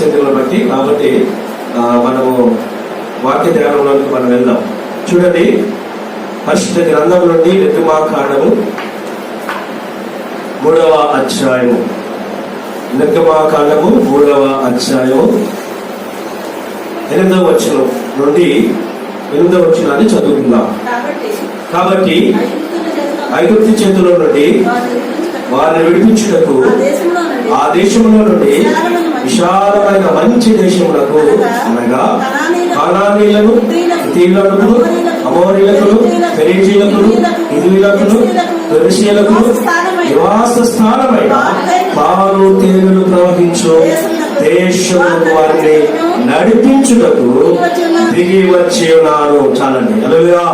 పరిస్థితులను బట్టి. కాబట్టి మనము వాక్య ధ్యానంలోకి మనం వెళ్దాం. చూడండి, పరిశుద్ధ గ్రంథం నుండి నిర్గమాకాండము 3వ అధ్యాయము. నిర్గమాకాండము 3వ అధ్యాయము 8వ వచనం నుండి 8వ వచనాన్ని చదువుకుందాం. కాబట్టి ఐగుప్తు చేతుల నుండి వారిని విడిపించుటకు ఆ దేశంలో నుండి విశాలమైన మంచి దేశములకు, అనగా కానానీయులను, హిత్తీయులను, అమోరీయులను, పెరిజీయులను, హివ్వీయులను, పెరిషీయులకు నివాస స్థానమైన పాలు తేనెలు ప్రవహించు దేశములకు వారిని నడిపించుటకు దిగి వచ్చి ఉన్నాను. చాలండి. హల్లెలూయా.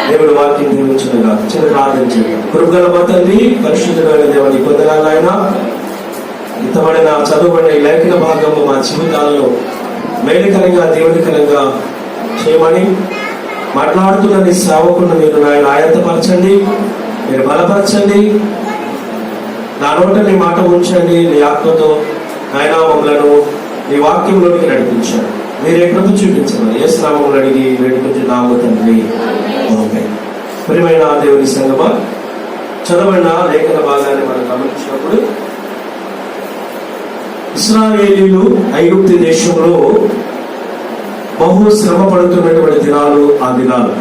దేవుడు వాక్యం దీవించునుగా. చిన్న ప్రార్థన చేయండి. కృపగల తండ్రి, పరిశుద్ధమైన దేవుని కొందనాలు ఆయన, ఇంతబడిన చదువుబడిన ఈ లేఖన భాగము మా జీవితాలలో మేలుకరంగా దీవెనకరంగా చేయమని మాట్లాడుతున్న నీ సేవకులను మీరు నాయన ఆయత్తపరచండి, మీరు బలపరచండి. నా నోట నీ మాట ఉంచండి. నీ ఆత్మతో నాయన మమ్మలను నీ వాక్యంలోనికి నడిపించండి. మీరే కృప చూపించండి. యేసు నామములో అడిగి వేడుకుంటున్నాము తండ్రి. ఓకే. ప్రియమైన దేవుని సంగమా, చదవబడిన లేఖన భాగాన్ని మనం గమనించినప్పుడు ఇశ్రాయేలీయులు ఐగుప్తు దేశంలో బహు శ్రమ పడుతున్నటువంటి దినాలు ఆ దినాలు.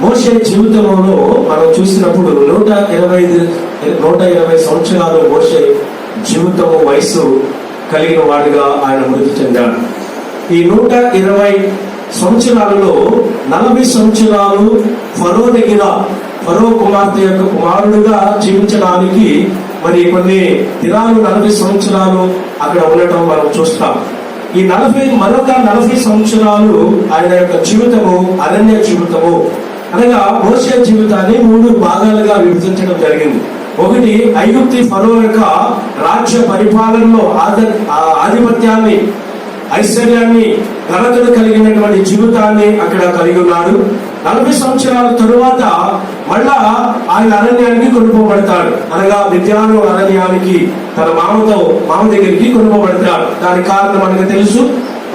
మోషే జీవితంలో మనం చూసినప్పుడు 120 సంవత్సరాలు మోషే జీవితము వయసు కలిగిన వాడిగా ఆయన మృతి చెందాడు. ఈ 120 సంవత్సరాలలో 40 సంవత్సరాలు ఫరో దగ్గర, ఫరో కుమార్తె యొక్క కుమారుడుగా జీవించడానికి మరి కొన్ని దినాలు 40 సంవత్సరాలు అక్కడ ఉండటం మనం చూస్తాం. ఈ మరొక 40 సంవత్సరాలు ఆయన యొక్క జీవితము అరణ్య జీవితము, అనగా మోషే జీవితాన్ని 3 భాగాలుగా విభజించడం జరిగింది. ఒకటి, ఐగుప్తు ఫరో యొక్క రాజ్య పరిపాలనలో ఆధిపత్యాన్ని, ఐశ్వర్యాన్ని, ఘనతను కలిగినటువంటి జీవితాన్ని అక్కడ కలిగి ఉన్నాడు. 40 సంవత్సరాల తరువాత మళ్ళా ఆయన అరణ్యానికి కొనుక్కోబడతాడు, అనగా మిద్యాను అరణ్యానికి తన మామ దగ్గరికి కొనుక్కోబడతాడు. దానికి కారణం మనకు తెలుసు.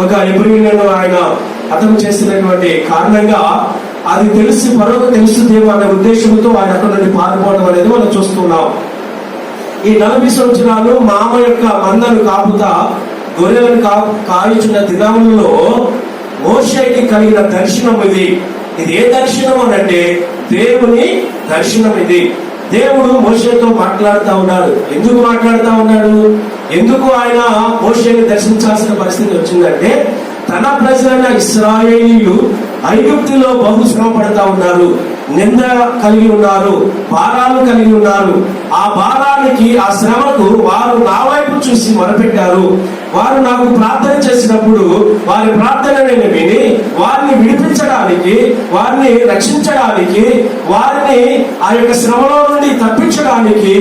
ఒక హెబ్రీయులను ఆయన హతం చేసినటువంటి కారణంగా అది తెలిసి మరొక తెలుసుదేమో అనే ఉద్దేశంతో ఆయన అక్కడ నుండి పారిపోవడం అనేది మనం చూస్తున్నాం. ఈ 40 సంవత్సరాలు మామ యొక్క మందను కాపుతా, గొర్రెలను కాయించిన దినములలో మోషేకి కలిగిన దర్శనం ఇది. ఇది ఏ దర్శనం అనంటే దేవుని దర్శనం ఇది. దేవుడు మోషేతో మాట్లాడుతూ ఉన్నాడు. ఎందుకు మాట్లాడుతూ ఉన్నాడు? ఎందుకు ఆయన మోషేని దర్శించాల్సిన పరిస్థితి వచ్చిందంటే, తన ప్రజలైన ఇశ్రాయేలీయులు ఐగుప్తులో బహు శ్రమ పడతా ఉన్నారు, నింద కలిగి ఉన్నారు, భారాలు కలిగి ఉన్నారు. ఆ భారానికి, ఆ శ్రమకు వారు నా వైపు చూసి మొరపెట్టారు. వారు నాకు ప్రార్థన చేసినప్పుడు వారి ప్రార్థన నేను విని వారిని విడిపించడానికి, వారిని రక్షించడానికి, వారిని ఆ యొక్క శ్రమలో నుండి తప్పించడానికి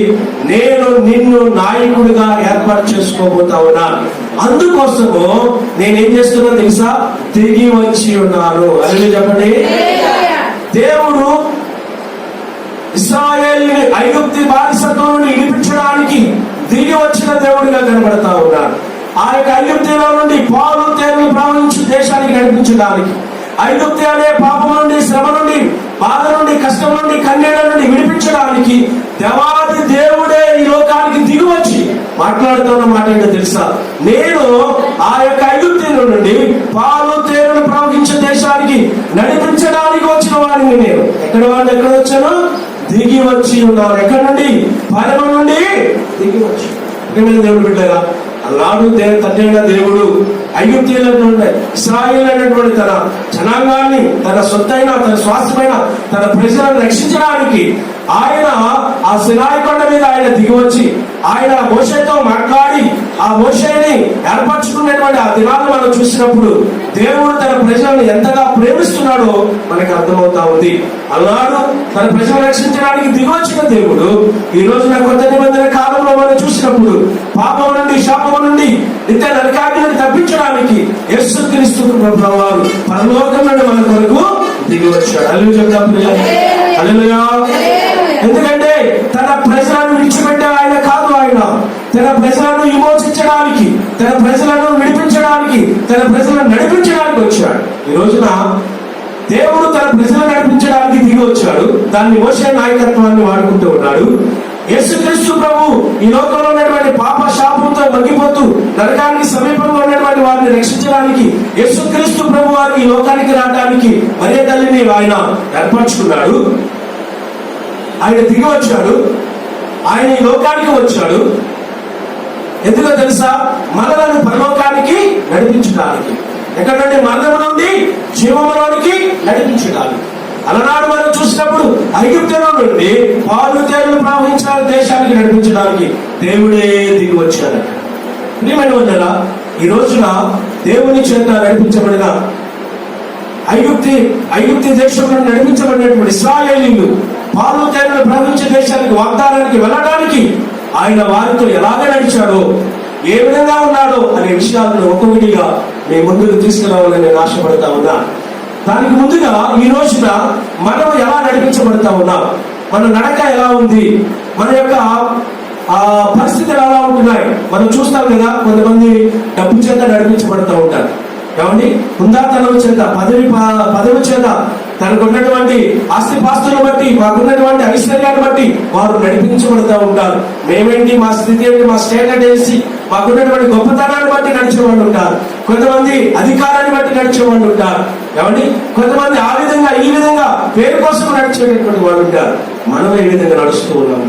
నేను నిన్ను నాయకుడిగా ఏర్పాటు చేసుకోబోతా ఉన్నాను. అందుకోసము నేనేం చేస్తున్నా తెలుసా? తిరిగి వచ్చి ఉన్నాను. అది చెప్పండి. దేవుడు ఇశ్రాయేలుని ఐగుప్తు బానిసత్వం నుండి విడిపించడానికి తిరిగి వచ్చిన దేవుడిగా కనబడతా ఉన్నాడు. ఆ యొక్క ఐగుప్తులో నుండి పాలు తేనెలు ప్రవహించి దేశానికి నడిపించడానికి, ఐగుప్తు అనే పాపం నుండి, శ్రమ నుండి, బాధ నుండి, కష్టం నుండి, కన్నీళ్ళ నుండి విడిపించడానికి దేవాది దేవుడే ఈ లోకానికి దిగి వచ్చి మాట్లాడుతున్న మాట ఏంటో తెలుసా? నేను ఆ యొక్క ఐగుప్తు నుండి పాలు తేనెలు ప్రవహించే దేశానికి నడిపించడానికి వచ్చిన వాడిని నేను. ఎక్కడ వచ్చాను? దిగి వచ్చి ఉన్నాను. ఎక్కడి నుండి? పరమ నుండి దిగి వచ్చి. దేవుడు బిడ్డగా అలాడు తండ్రి దేవుడు ఐగుప్తీయులైనటువంటి ఇశ్రాయేలైనటువంటి తన జనాంగాన్ని, తన సొత్తైన, తన స్వాస్థ్యమైన తన ప్రజలను రక్షించడానికి ఆయన ఆ సినాయి కొండ మీద ఆయన దిగివచ్చి ఆయన మోషేతో మాట్లాడి ఆ మోషేని ఏర్పరచుకున్నటువంటి ఆ దినాలను మనం చూసినప్పుడు దేవుడు తన ప్రజలను ఎంతగా ప్రేమిస్తున్నాడో మనకు అర్థమవుతా ఉంది. అలాడు తన ప్రజలను రక్షించడానికి దిగివచ్చిన దేవుడు ఈ రోజున కొత్త నిబంధన కాలంలో మనం చూసినప్పుడు పాపం నుండి, శాపం నుండి, నిత్య నరకాగ్ని తప్పించడానికి యేసుక్రీస్తు ప్రభువారు పరలోకం నుండి మన కొరకు దిగి వచ్చాడు. హల్లెలూయా చెప్తాం పిల్లలు. హల్లెలూయా. ఎందుకంటే తన ప్రజలను విడిచిపెట్టే ఆయన కాదు. ఆయన తన ప్రజలను విమోచించడానికి, తన ప్రజలను విడిపించడానికి, తన ప్రజలను నడిపించడానికి వచ్చాడు. ఈ రోజున దేవుడు తన ప్రజలను నడిపించడానికి దిగి వచ్చాడు. దాన్ని మోసే నాయకత్వాన్ని వాడుకుంటూ ఉన్నాడు. యేసుక్రీస్తు ప్రభు ఈ లోకంలో ఉన్నటువంటి పాప శాపంతో మగ్గిపోతూ నరకానికి సమీపంలో ఉన్నటువంటి వారిని రక్షించడానికి యేసుక్రీస్తు ప్రభు వారు ఈ లోకానికి రావడానికి మరియ తల్లిని ఆయన ఏర్పరచుకున్నాడు. ఆయన దిగి వచ్చాడు. ఆయన ఈ లోకానికి వచ్చాడు. ఎందుకో తెలుసా? మనలను పరలోకానికి నడిపించడానికి, ఎక్కడ నుండి మరణం నుండి జీవములోనికి నడిపించడానికి. అలనాడు మనం చూసినప్పుడు ఐగుప్తులో నుండి పాలు తేనెలు ప్రవహించిన దేశానికి నడిపించడానికి దేవుడే దిగి వచ్చాడు. ప్రియమైన వాళ్ళరా, ఈ రోజున దేవుని చేత నడిపించబడిన ఐగుప్తి దేశంలో నడిపించబడినటువంటి ఇశ్రాయేలీయులు పాలు తేనెలు ప్రవహించే దేశానికి, వాగ్దానానికి వెళ్ళడానికి ఆయన వారితో ఎలాగ నడిచాడో, ఏ విధంగా ఉన్నాడో అనే విషయాలను ఒక్కొక్కటిగా మీ ముందుకు తీసుకురావాలని నేను ఆశపడతా ఉన్నా. దానికి ముందుగా ఈ రోజున మనం ఎలా నడిపించబడతా ఉన్నాం, మన నడక ఎలా ఉంది, మన యొక్క పరిస్థితులు ఎలా ఉంటున్నాయి. మనం చూస్తాం కదా, కొంతమంది డబ్బు చేత నడిపించబడతా ఉంటారు. ఏమండి? హుందాతనం చేత, పదవి చేత, తనకు ఉన్నటువంటి ఆస్తిపాస్తులను బట్టి, మాకున్నటువంటి ఐశ్వర్యాన్ని బట్టి వారు నడిపించబడుతూ ఉంటారు. మేమేంటి, మా స్థితి ఏంటి, మా స్టేటస్ వేసి మాకున్నటువంటి గొప్పతనాన్ని బట్టి నడిచేవాళ్ళు ఉంటారు. కొంతమంది అధికారాన్ని బట్టి నడిచేవాళ్ళు ఉంటారు. ఏమండి? కొంతమంది ఆ విధంగా ఈ విధంగా పేరు కోసం నడిచేటటువంటి వాళ్ళు ఉంటారు. మనం ఏ విధంగా నడుస్తూ ఉన్నాం?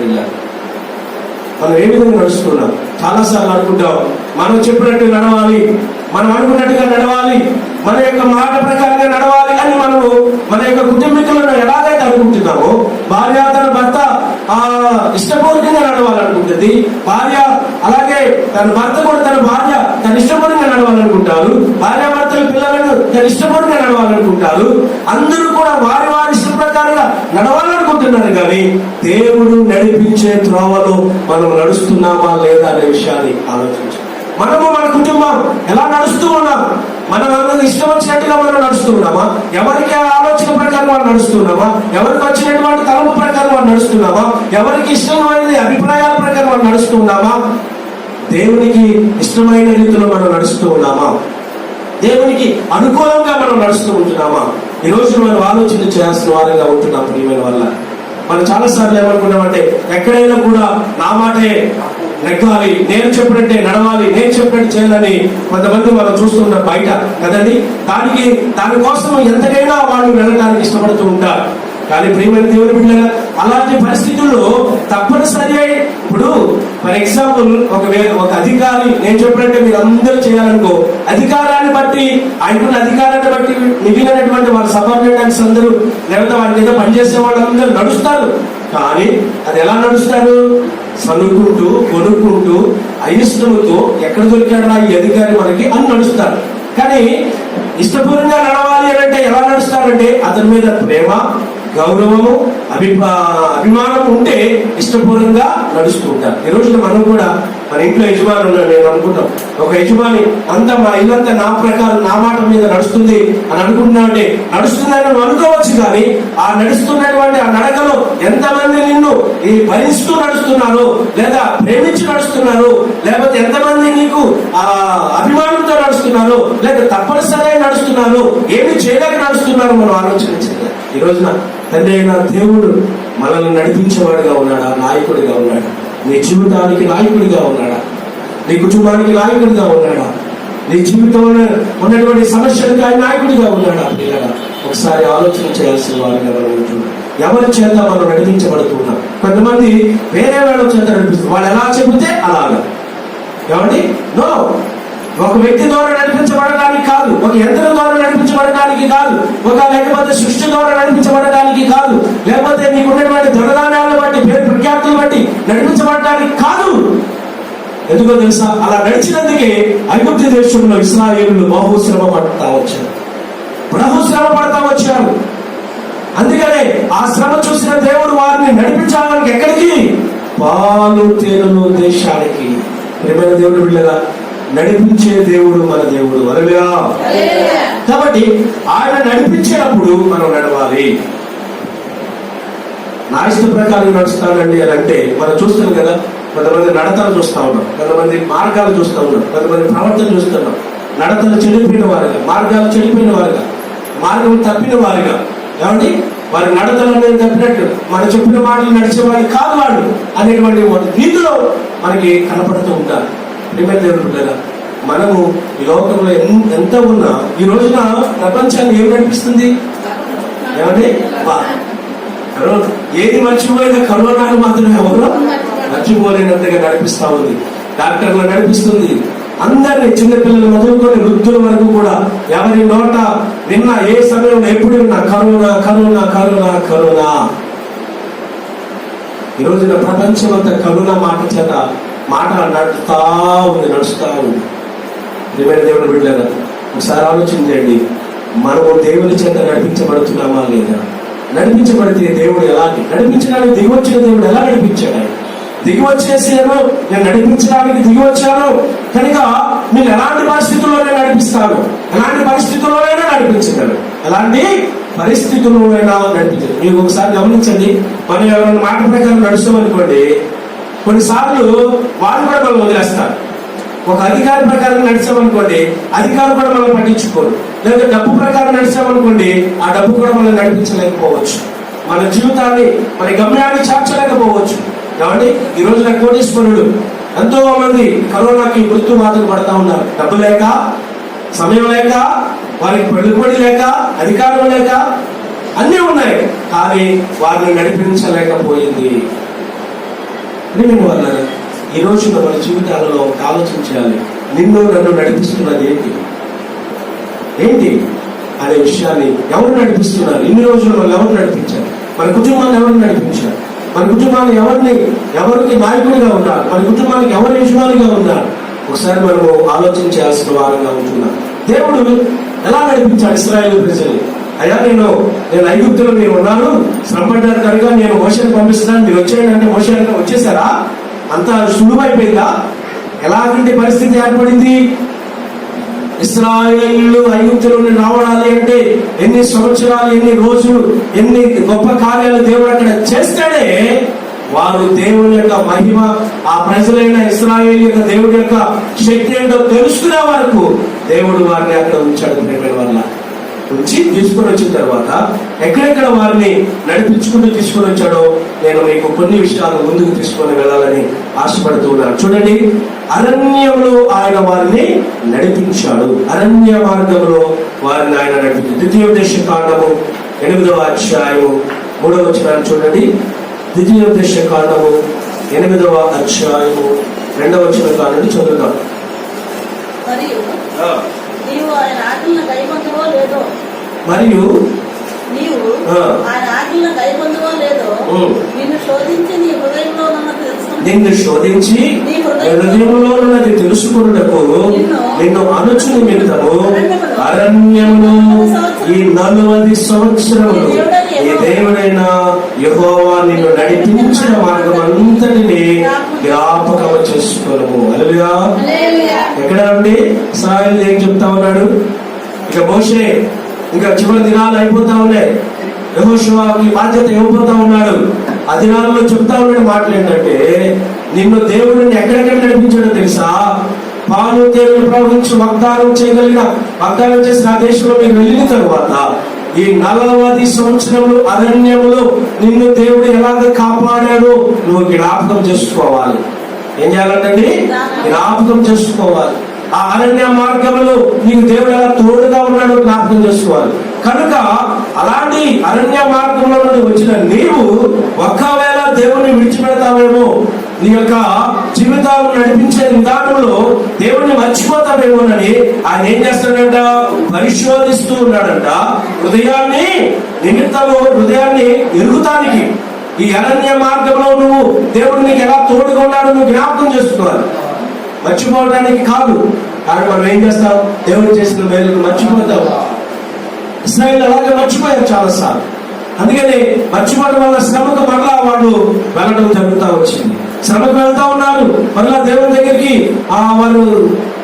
మనం ఏ విధంగా నడుస్తున్నాం? చాలాసార్లు అనుకుంటాం మనం చెప్పినట్టు నడవాలి, మనం అనుకున్నట్టుగా నడవాలి, మన యొక్క మాట ప్రకారంగా నడవాలి అని మనము మన యొక్క కుటుంబీకులను ఎలాగైతే అనుకుంటున్నామో, భార్య తన భర్త ఇష్టపూర్వకంగా నడవాలనుకుంటుంది, భార్య అలాగే తన భర్త కూడా తన భార్య తన ఇష్టపూర్వకంగా నడవాలనుకుంటారు, భార్యాభర్తల పిల్లలను తన ఇష్టపూర్వకంగా నడవాలనుకుంటారు. అందరూ కూడా వారి వారి ఇష్ట ప్రకారంగా నడవాలనుకుంటున్నారు. కానీ దేవుడు నడిపించే త్రోవలో మనం నడుస్తున్నామా లేదా అనే విషయాన్ని ఆలోచించాలి. మనము మన కుటుంబం ఎలా నడుస్తూ ఉన్నాం? మనం ఇష్టం వచ్చినట్టుగా మనం నడుస్తున్నామా? ఎవరికి ఆలోచన ప్రకారం మనం నడుస్తున్నామా? ఎవరికి వచ్చినటువంటి తలపు ప్రకారం మనం నడుస్తున్నామా? ఎవరికి ఇష్టమైనది అభిప్రాయాల ప్రకారం మనం నడుస్తున్నామా? దేవునికి ఇష్టమైన రీతిలో మనం నడుస్తూ ఉన్నామా? దేవునికి అనుకూలంగా మనం నడుస్తూ ఉంటున్నామా? ఈ రోజు మనం ఆలోచన చేయాల్సిన వారిగా ఉంటున్నాం. ప్రియమైన వల్ల మనం చాలాసార్లు ఏమనుకున్నామంటే, ఎక్కడైనా కూడా నా మాటే నెగ్గాలి, నేను చెప్పినట్టే నడవాలి, నేను చెప్పినట్టు చేయాలని కొంతమంది మనం చూస్తున్నాం బయట కదండి. దానికోసం ఎంతకైనా వాళ్ళు వెళ్ళడానికి ఇష్టపడుతూ ఉంటారు. కానీ ప్రియమైన దేవుని బిడ్డలారా, అలాంటి పరిస్థితుల్లో తప్పనిసరి ఇప్పుడు ఫర్ ఎగ్జాంపుల్ ఒక అధికారి నేను చెప్పినట్టే మీరు అందరూ చేయాలనుకో, అధికారాన్ని బట్టి ఆయనకున్న అధికారాన్ని బట్టి మిగిలినటువంటి వాళ్ళ సబార్డినేట్స్ అందరూ లేకపోతే వారి మీద పనిచేసే వాళ్ళందరూ నడుస్తారు. కానీ అది ఎలా నడుస్తారు? సనుక్కుంటూ, కొనుక్కుంటూ, అయిష్టముతో ఎక్కడ దొరికాడా ఈ అధికారి మనకి అని నడుస్తారు. కానీ ఇష్టపూర్వకంగా నడవాలి అంటే ఎలా నడుస్తారంటే అతని మీద ప్రేమ, గౌరవము, అభిమానం ఉంటే ఇష్టపూర్వకంగా నడుస్తూ ఉంటారు. ఈ రోజున మనం కూడా మన ఇంట్లో యజమాని ఉన్నాడు, నేను అనుకుంటాం ఒక యజమాని అంతా మా ఇల్లంతా నా ప్రకారం నా మాట మీద నడుస్తుంది అని అనుకుంటున్నామంటే నడుస్తుందని నువ్వు అనుకోవచ్చు. కానీ ఆ నడుస్తున్నటువంటి ఆ నడకలో ఎంతమంది నిన్ను ఈ భరిస్తూ నడుస్తున్నారు, లేదా ప్రేమించి నడుస్తున్నారు, లేకపోతే ఎంతమంది నీకు ఆ అభిమానంతో నడుస్తున్నారు, లేదా తప్పనిసరిగా నడుస్తున్నారు, ఏమి చేయలేక నడుస్తున్నారు మనం ఆలోచించాలి. ఈ రోజున తండ్రి అయిన దేవుడు మనల్ని నడిపించేవాడుగా ఉన్నాడా? నాయకుడిగా ఉన్నాడా? నీ జీవితానికి నాయకుడిగా ఉన్నాడా? నీ కుటుంబానికి నాయకుడిగా ఉన్నాడా? నీ జీవితంలో ఉన్నటువంటి సమస్యలకు ఆయన నాయకుడిగా ఉన్నాడా? ఒకసారి ఆలోచన చేయాల్సిన వారిగా మనం ఉంటున్నాం. ఎవరి చేత మనం నడిపించబడుతున్నాం? కొంతమంది వేరే వాళ్ళ చేత నడిపిస్తారు, వాళ్ళు ఎలా చెబితే అలాగా. ఏమండి? నో, ఒక వ్యక్తి ద్వారా నడిపించబడడానికి కాదు, ఒక యంత్రం ద్వారా నడిపించబడడానికి కాదు, లేకపోతే సృష్టి ద్వారా నడిపించబడడానికి కాదు, లేకపోతే నీకున్నటువంటి ధనధాన్యాలను బట్టి పేరు ప్రఖ్యాతులను బట్టి నడిపించబడడానికి కాదు. ఎందుకో తెలుసా? అలా నడిచినందుకే ఐగుప్తు దేశంలో ఇశ్రాయేలులు బహుశ్రమ పడతా వచ్చారు. అందుకనే ఆ శ్రమ చూసిన దేవుడు వారిని నడిపించాలని ఎక్కడికి? పాలు తేనెలు దేశానికి. ప్రియమైన దేవుడు బిడ్డలారా, నడిపించే దేవుడు మన దేవుడు. హల్లెలూయా. కాబట్టి ఆయన నడిపించేటప్పుడు మనం నడవాలి. నా ఇష్ట ప్రకారం నడుస్తానండి అని అంటే మనం చూస్తాం కదా, కొంతమంది నడతలు చూస్తూ ఉన్నాం, కొంతమంది మార్గాలు చూస్తూ ఉన్నాం, కొంతమంది ప్రవర్తన చూస్తున్నాం. నడతలు చెడిపోయిన వారుగా, మార్గాలు చెడిపోయిన వారుగా, మార్గం తప్పిన వారుగా. ఏమండి, వారి నడతలు అనేది తప్పినట్టు, మనం చెప్పిన మాటలు నడిచేవాడు కాదు వాడు అనేటువంటి రీతిలో మనకి కనపడుతూ ఉంటారు. ప్రియమైన దేవుని బిడ్డలారా, మనము ఈ లోకంలో ఎంత ఉన్నా ఈ రోజున ప్రపంచాన్ని ఏమి నడిపిస్తుంది? ఏమండి, ఏది మర్చిపోయినా కరోనాను మాత్రం ఎవరు మర్చిపోలేనంతగా నడిపిస్తా ఉంది. డాక్టర్లు నడిపిస్తుంది అందరినీ, చిన్నపిల్లలు మొదలుకొని వృద్ధుల వరకు కూడా. ఎవరి నోట నిన్న ఏ సమయంలో ఎప్పుడు విన్నా కరోనా కరోనా కరోనా కరోనా. ఈ రోజున ప్రపంచం అంతా కరోనా మాట చేత మాట నడుస్తా ఉంది. ప్రియమైన దేవుని బిడ్డలారా, ఒకసారి ఆలోచించండి, మనము దేవుని చేత నడిపించబడుతున్నామా లేదా? నడిపించబడితే దేవుడు ఎలాంటి నడిపించడానికి దిగివచ్చిన దేవుడు ఎలా నడిపించాడు? దిగి వచ్చేసాను, నేను నడిపించడానికి దిగి వచ్చాను కనుక నేను ఎలాంటి పరిస్థితుల్లోనే నడిపిస్తాను, ఎలాంటి పరిస్థితుల్లోనైనా నడిపించగలను, ఎలాంటి పరిస్థితుల్లోనైనా నడిపించగలను. మీకు ఒకసారి గమనించండి, మనం ఎవరైనా మాట ప్రకారం నడుస్తామనుకోండి, కొన్నిసార్లు వాళ్ళు కూడా మనం వదిలేస్తారు. ఒక అధికారి ప్రకారం నడిచామనుకోండి, అధికారులు కూడా మనం పట్టించుకోరు. లేదా డబ్బు ప్రకారం నడిచామనుకోండి, ఆ డబ్బు కూడా మనం నడిపించలేకపోవచ్చు. మన జీవితాన్ని, మన గమ్యాన్ని చేర్చలేకపోవచ్చు. కాబట్టి ఈ రోజున కోటీశ్వరుడు ఎంతో మంది కరోనాకి మృత్యు బాధలు పడతా ఉన్నారు. డబ్బు లేక, సమయం లేక, వారికి పెళ్ళిపడి లేక, అధికారం లేక, అన్నీ ఉన్నాయి, కానీ వారిని నడిపించలేకపోయింది. వల్ల ఈ రోజున మన జీవితాలలో ఆలోచించాలి, నిన్ను నన్ను నడిపిస్తున్నది ఏంటి అనే విషయాన్ని. ఎవరు నడిపిస్తున్నారు? ఇన్ని రోజులు మనం ఎవరు నడిపించారు? మన కుటుంబాన్ని ఎవరు నడిపించారు? మన కుటుంబాన్ని ఎవరికి నాయకుడిగా ఉన్నారు? మన కుటుంబానికి ఎవరు యజమానిగా ఉన్నారు? ఒకసారి మనము ఆలోచించాల్సిన వారంగా ఉంటున్నాం. దేవుడు ఎలా నడిపించాడు ఇశ్రాయేలు ప్రజలు? అయ్యా, నేను ఐగుప్తులో మీరు ఉన్నాను, శ్రమపడ్డారు కనుక నేను మోషేని పంపిస్తున్నాను, మీరు వచ్చేయండి అంటే మోషే వచ్చేసారా? అంత సులువైపోయిందా? ఎలాంటి పరిస్థితి ఏర్పడింది? ఇశ్రాయేలు ఐగుప్తుల నుండి రావడాలి అంటే ఎన్ని సంవత్సరాలు, ఎన్ని రోజులు, ఎన్ని గొప్ప కార్యాలు దేవుడు అక్కడ చేస్తాడే. వారు దేవుని యొక్క మహిమ, ఆ ప్రజలైన ఇశ్రాయేలు యొక్క దేవుడి యొక్క శక్తి ఏంటో తెలుసుకునే వరకు దేవుడు వారిని అక్కడ ఉంచాడు. ప్రేమ వల్ల ఉంచి తీసుకొని వచ్చిన తర్వాత ఎక్కడెక్కడ వారిని నడిపించుకుంటూ తీసుకొని వచ్చాడో నేను మీకు కొన్ని విషయాలు ముందుకు తీసుకొని వెళ్ళాలని ఆశపడుతూ ఉన్నాను. చూడండి, అరణ్యంలో ఆయన వారిని నడిపించాడు. అరణ్య మార్గంలో వారిని ఆయన నడిపించాడు. ద్వితీయోపదేశకాండము 8వ అధ్యాయము 3వ వచనాన్ని చూడండి. ద్వితీయోపదేశకాండము 8వ అధ్యాయము 2వ వచనం కానుండి చదువుతాం. మరియు ఆయన ఆజ్ఞలను కైకొందువో లేదో నిన్ను శోధించి నీ హృదయంలో ఉన్నది తెలుసుకున్నటకు నిన్ను అనుచు నిమిత్తము అరణ్యమును ఈ 40 సంవత్సరములు ఈ దేవుడైన యెహోవా నిన్ను నడిపించిన మార్గం అంతటిని జ్ఞాపకం చేసుకోను. హల్లెలూయా. ఎక్కడ ఉండి ఇశ్రాయేలు ఏం చెప్తా ఉన్నాడు? ఇక మోషే ఇంకా చివరి దినాలు అయిపోతా ఉన్నాయి, యెహోషువకి బాధ్యత ఇవ్వబోతా ఉన్నాడు. ఆ దినాలలో చెప్తా ఉన్నాడు మాటలు ఏంటంటే, నిన్ను దేవుడిని ఎక్కడెక్కడ నడిపించాడో తెలుసా? పాలు తేనెలు ప్రవహించి వాగ్దానం చేసిన ఆ దేశంలో మీరు వెళ్ళిన తరువాత ఈ 40 సంవత్సరములు అరణ్యములు నిన్ను దేవుడు ఎలాగ కాపాడాడో నువ్వు జ్ఞాపకం చేసుకోవాలి. ఏం చేయాలంటే జ్ఞాపకం చేసుకోవాలి. ఆ అరణ్య మార్గంలో నీకు దేవుడు ఎలా తోడుగా ఉన్నాడో జ్ఞాపకం చేసుకోవాలి. కనుక అలాంటి అరణ్య మార్గంలో నుండి వచ్చిన నీవు ఒకవేళ దేవుణ్ణి విడిచిపెడతావేమో, నీ యొక్క జీవితాలను నడిపించే విధానంలో దేవుణ్ణి మర్చిపోతావేమోనని ఆయన ఏం చేస్తాడంట? పరిశోధిస్తూ ఉన్నాడంట. హృదయాన్ని ఎరుగుతానికి ఈ అరణ్య మార్గంలో నువ్వు దేవుడు నీకు ఎలా తోడుగా ఉన్నాడో నువ్వు జ్ఞాపకం చేసుకోవాలి. మర్చిపోవడానికి కాదు. కానీ మనం ఏం చేస్తాం? దేవుడు చేసిన మేలును మర్చిపోతాం. ఇశ్రాయేలు అలాగే మర్చిపోయారు చాలాసార్లు. అందుకని మర్చిపోవడం వల్ల శ్రమకు మరలా వాళ్ళు వెళ్ళడం జరుగుతూ వచ్చింది. శ్రమకు వెళ్తా ఉన్నారు, మరలా దేవుని దగ్గరికి వారు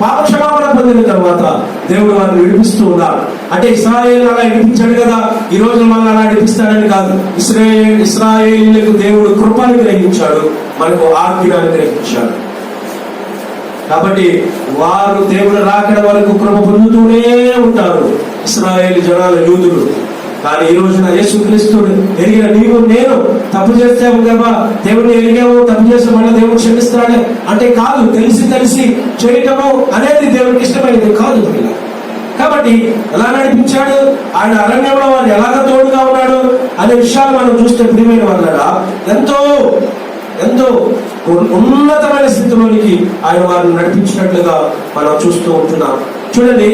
పాపక్షమాపణ పొందిన తర్వాత దేవుడు వారిని విడిపిస్తూ ఉన్నారు. అంటే ఇశ్రాయేలు అలా విడిపించాడు కదా, ఈ రోజు మనల్ని అలా విడిపిస్తాడని కాదు. ఇశ్రాయేలులకు దేవుడు కృపను గ్రహించాడు, మనకు ఆజ్ఞను గ్రహించాడు. కాబట్టి వారు దేవుడు రాకడ వరకు కృప పొందుతూనే ఉంటారు ఇశ్రాయేలు జనాల యూదులు. కానీ ఈ రోజున యేసుక్రీస్తుని ఎరిగిన నీవు నేను తప్పు చేస్తాము కదా, దేవుడిని ఎరిగాము, తప్పు చేస్తే మళ్ళీ దేవుడు క్షమిస్తాడే అంటే కాదు. తెలిసి చేయటము అనేది దేవుడికి ఇష్టమైనది కాదు. కాబట్టి ఎలా నడిపించాడు, ఆయన అరణ్యంలో వారు ఎలాగ తోడుగా ఉన్నాడు అనే విషయాలు మనం చూస్తే ప్రియమైన వాళ్ళరా ఎంతో ఎంతో ఉన్నతమైన స్థితిలోనికి ఆయన వారిని నడిపించినట్లుగా మనం చూస్తూ ఉంటున్నాం. చూడండి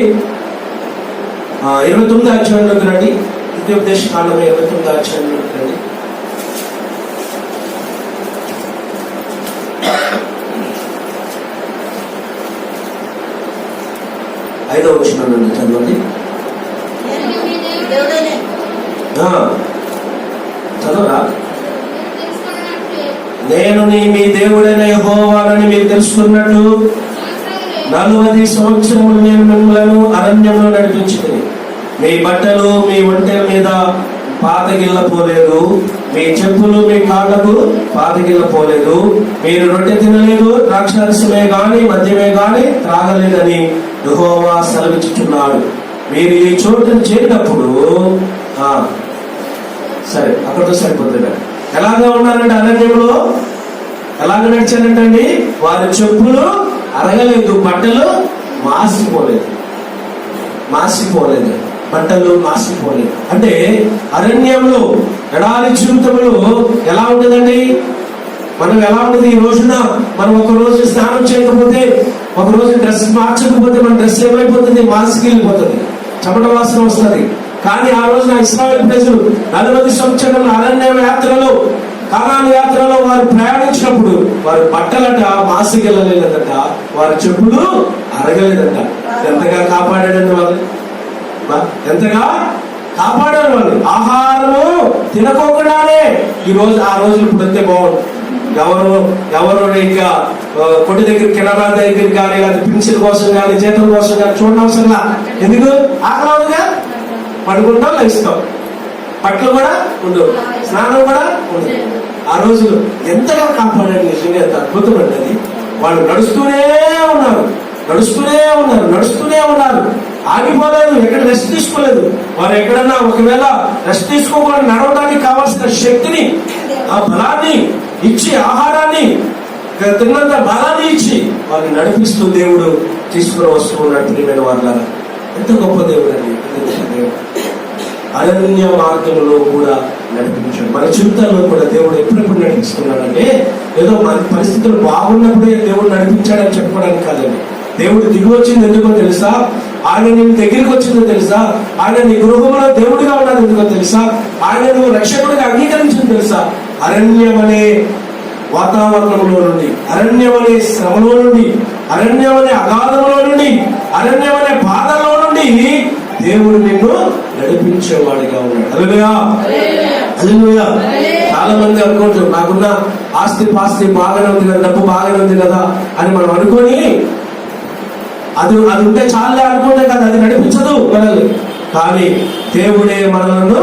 29 అధ్యాయంలోకి రండి. ద్వితీయోపదేశ కాండం 29 అధ్యాయంలోకి రండి. 5వ వచనం నుండి చదవండి. చదవరా? నేను మీ దేవుడైన యెహోవానని మీరు తెలుసుకున్నట్టు 40 సంవత్సరములు నేను మిమ్మల్ని అరణ్యంలో నడిపించుకుని మీ బట్టలు మీ ఒంటెల మీద పాతగిల్లపోలేదు, మీ చెప్పులు మీ కాళ్ళకు పాతగిల్లపోలేదు, మీరు రొట్టె తినలేదు, ద్రాక్షారసమే గాని మద్యమే గాని త్రాగలేదని యెహోవా సెలవిచ్చుచున్నాడు. మీరు ఈ చోటును చేరినప్పుడు సరే అక్కడితో సరిపోతుంది. ఎలాగా ఉన్నారంటే అరణ్యంలో ఎలాగ నడిచారంటండి, వారి చెప్పులు అరగలేదు, బట్టలు మాసిపోలేదు, బట్టలు మాసిపోలేదు. అంటే అరణ్యంలో ఎడారి జీవితంలో ఎలా ఉంటుందండి, మనం ఎలా ఉంటుంది? ఈ రోజున మనం ఒక రోజు స్నానం చేయకపోతే, ఒక రోజు డ్రెస్ మార్చకపోతే మన డ్రెస్ ఏమైపోతుంది? మాసికెళ్ళిపోతుంది, చెమట వాసన వస్తుంది. కానీ ఆ రోజున ఇశ్రాయేలు ప్రజలు 40 సంవత్సరాల అరణ్య యాత్రలో, కానాను యాత్రలో వారు ప్రయాణించినప్పుడు వారి బట్టలట మాసికెళ్ళలేదట, వారి చెప్పులు అరగలేదట. ఎంతగా కాపాడాడండి వాళ్ళు, ఎంతగా కాపాడారు వాళ్ళు. ఆహారము తినకోకుండానే ఈ రోజు ఆ రోజులు ఇప్పుడు వస్తే బాగుంది. ఎవరు ఇంకా కొట్టి దగ్గర కెనరా దగ్గర కానీ, లేదా పెన్సిల్ కోసం కానీ, జీతం కోసం కానీ చూడనవసరంలా. ఎందుకు? ఆకలిగా పడుకుంటాం, లభిస్తాం, బట్టలు కూడా ఉండవు, స్నానం కూడా ఉండదు. ఆ రోజులు ఎంతగా కాపాడారు, నిజంగా ఎంత అద్భుతం అండి అది. వాళ్ళు నడుస్తూనే ఉన్నారు, ఆగిపోలేదు, ఎక్కడ రెస్ట్ తీసుకోలేదు. వారు ఎక్కడన్నా ఒకవేళ రెస్ట్ తీసుకోకుండా నడవడానికి కావాల్సిన శక్తిని, ఆ బలాన్ని ఇచ్చి, ఆహారాన్ని తిన్నంత బలాన్ని ఇచ్చి వారిని నడిపిస్తూ దేవుడు తీసుకుని వస్తూ ఉన్నాడు. ప్రియమైన వాళ్ళ ఎంత గొప్ప దేవుడు అండి. అరణ్య మార్గంలో కూడా నడిపించాడు. మన జీవితాల్లో కూడా దేవుడు ఎప్పుడెప్పుడు నడిపిస్తున్నాడంటే ఏదో మన పరిస్థితులు బాగున్నప్పుడే దేవుడు నడిపించాడని చెప్పుకోవడానికి కాదండి. దేవుడు దిగి వచ్చింది ఎందుకో తెలుసా? ఆయన నీ దగ్గరికి వచ్చిందో తెలుసా? ఆయన నీ గృహంలో దేవుడిగా ఉన్నది ఎందుకో తెలుసా? ఆయన నువ్వు రక్షకుడిగా అంగీకరించింది తెలుసా? అరణ్యం అనే వాతావరణంలో నుండి, అరణ్యం అనే శ్రమలో నుండి, అరణ్యం అనే అగాధంలో నుండి, అరణ్యం అనే బాధలో నుండి దేవుడు నిన్ను నడిపించేవాడిగా ఉన్నాడు. హల్లెలూయా, హల్లెలూయా. చాలా మంది అనుకుంటారు నాకున్న ఆస్తి పాస్తి బాగానే ఉంది కదా, డబ్బు బాగానే ఉంది కదా అని మనం అనుకొని అది ఉంటే చాలే అనుకుంటే కదా, అది నడిపించదు మనల్ని. కానీ దేవుడే మనలను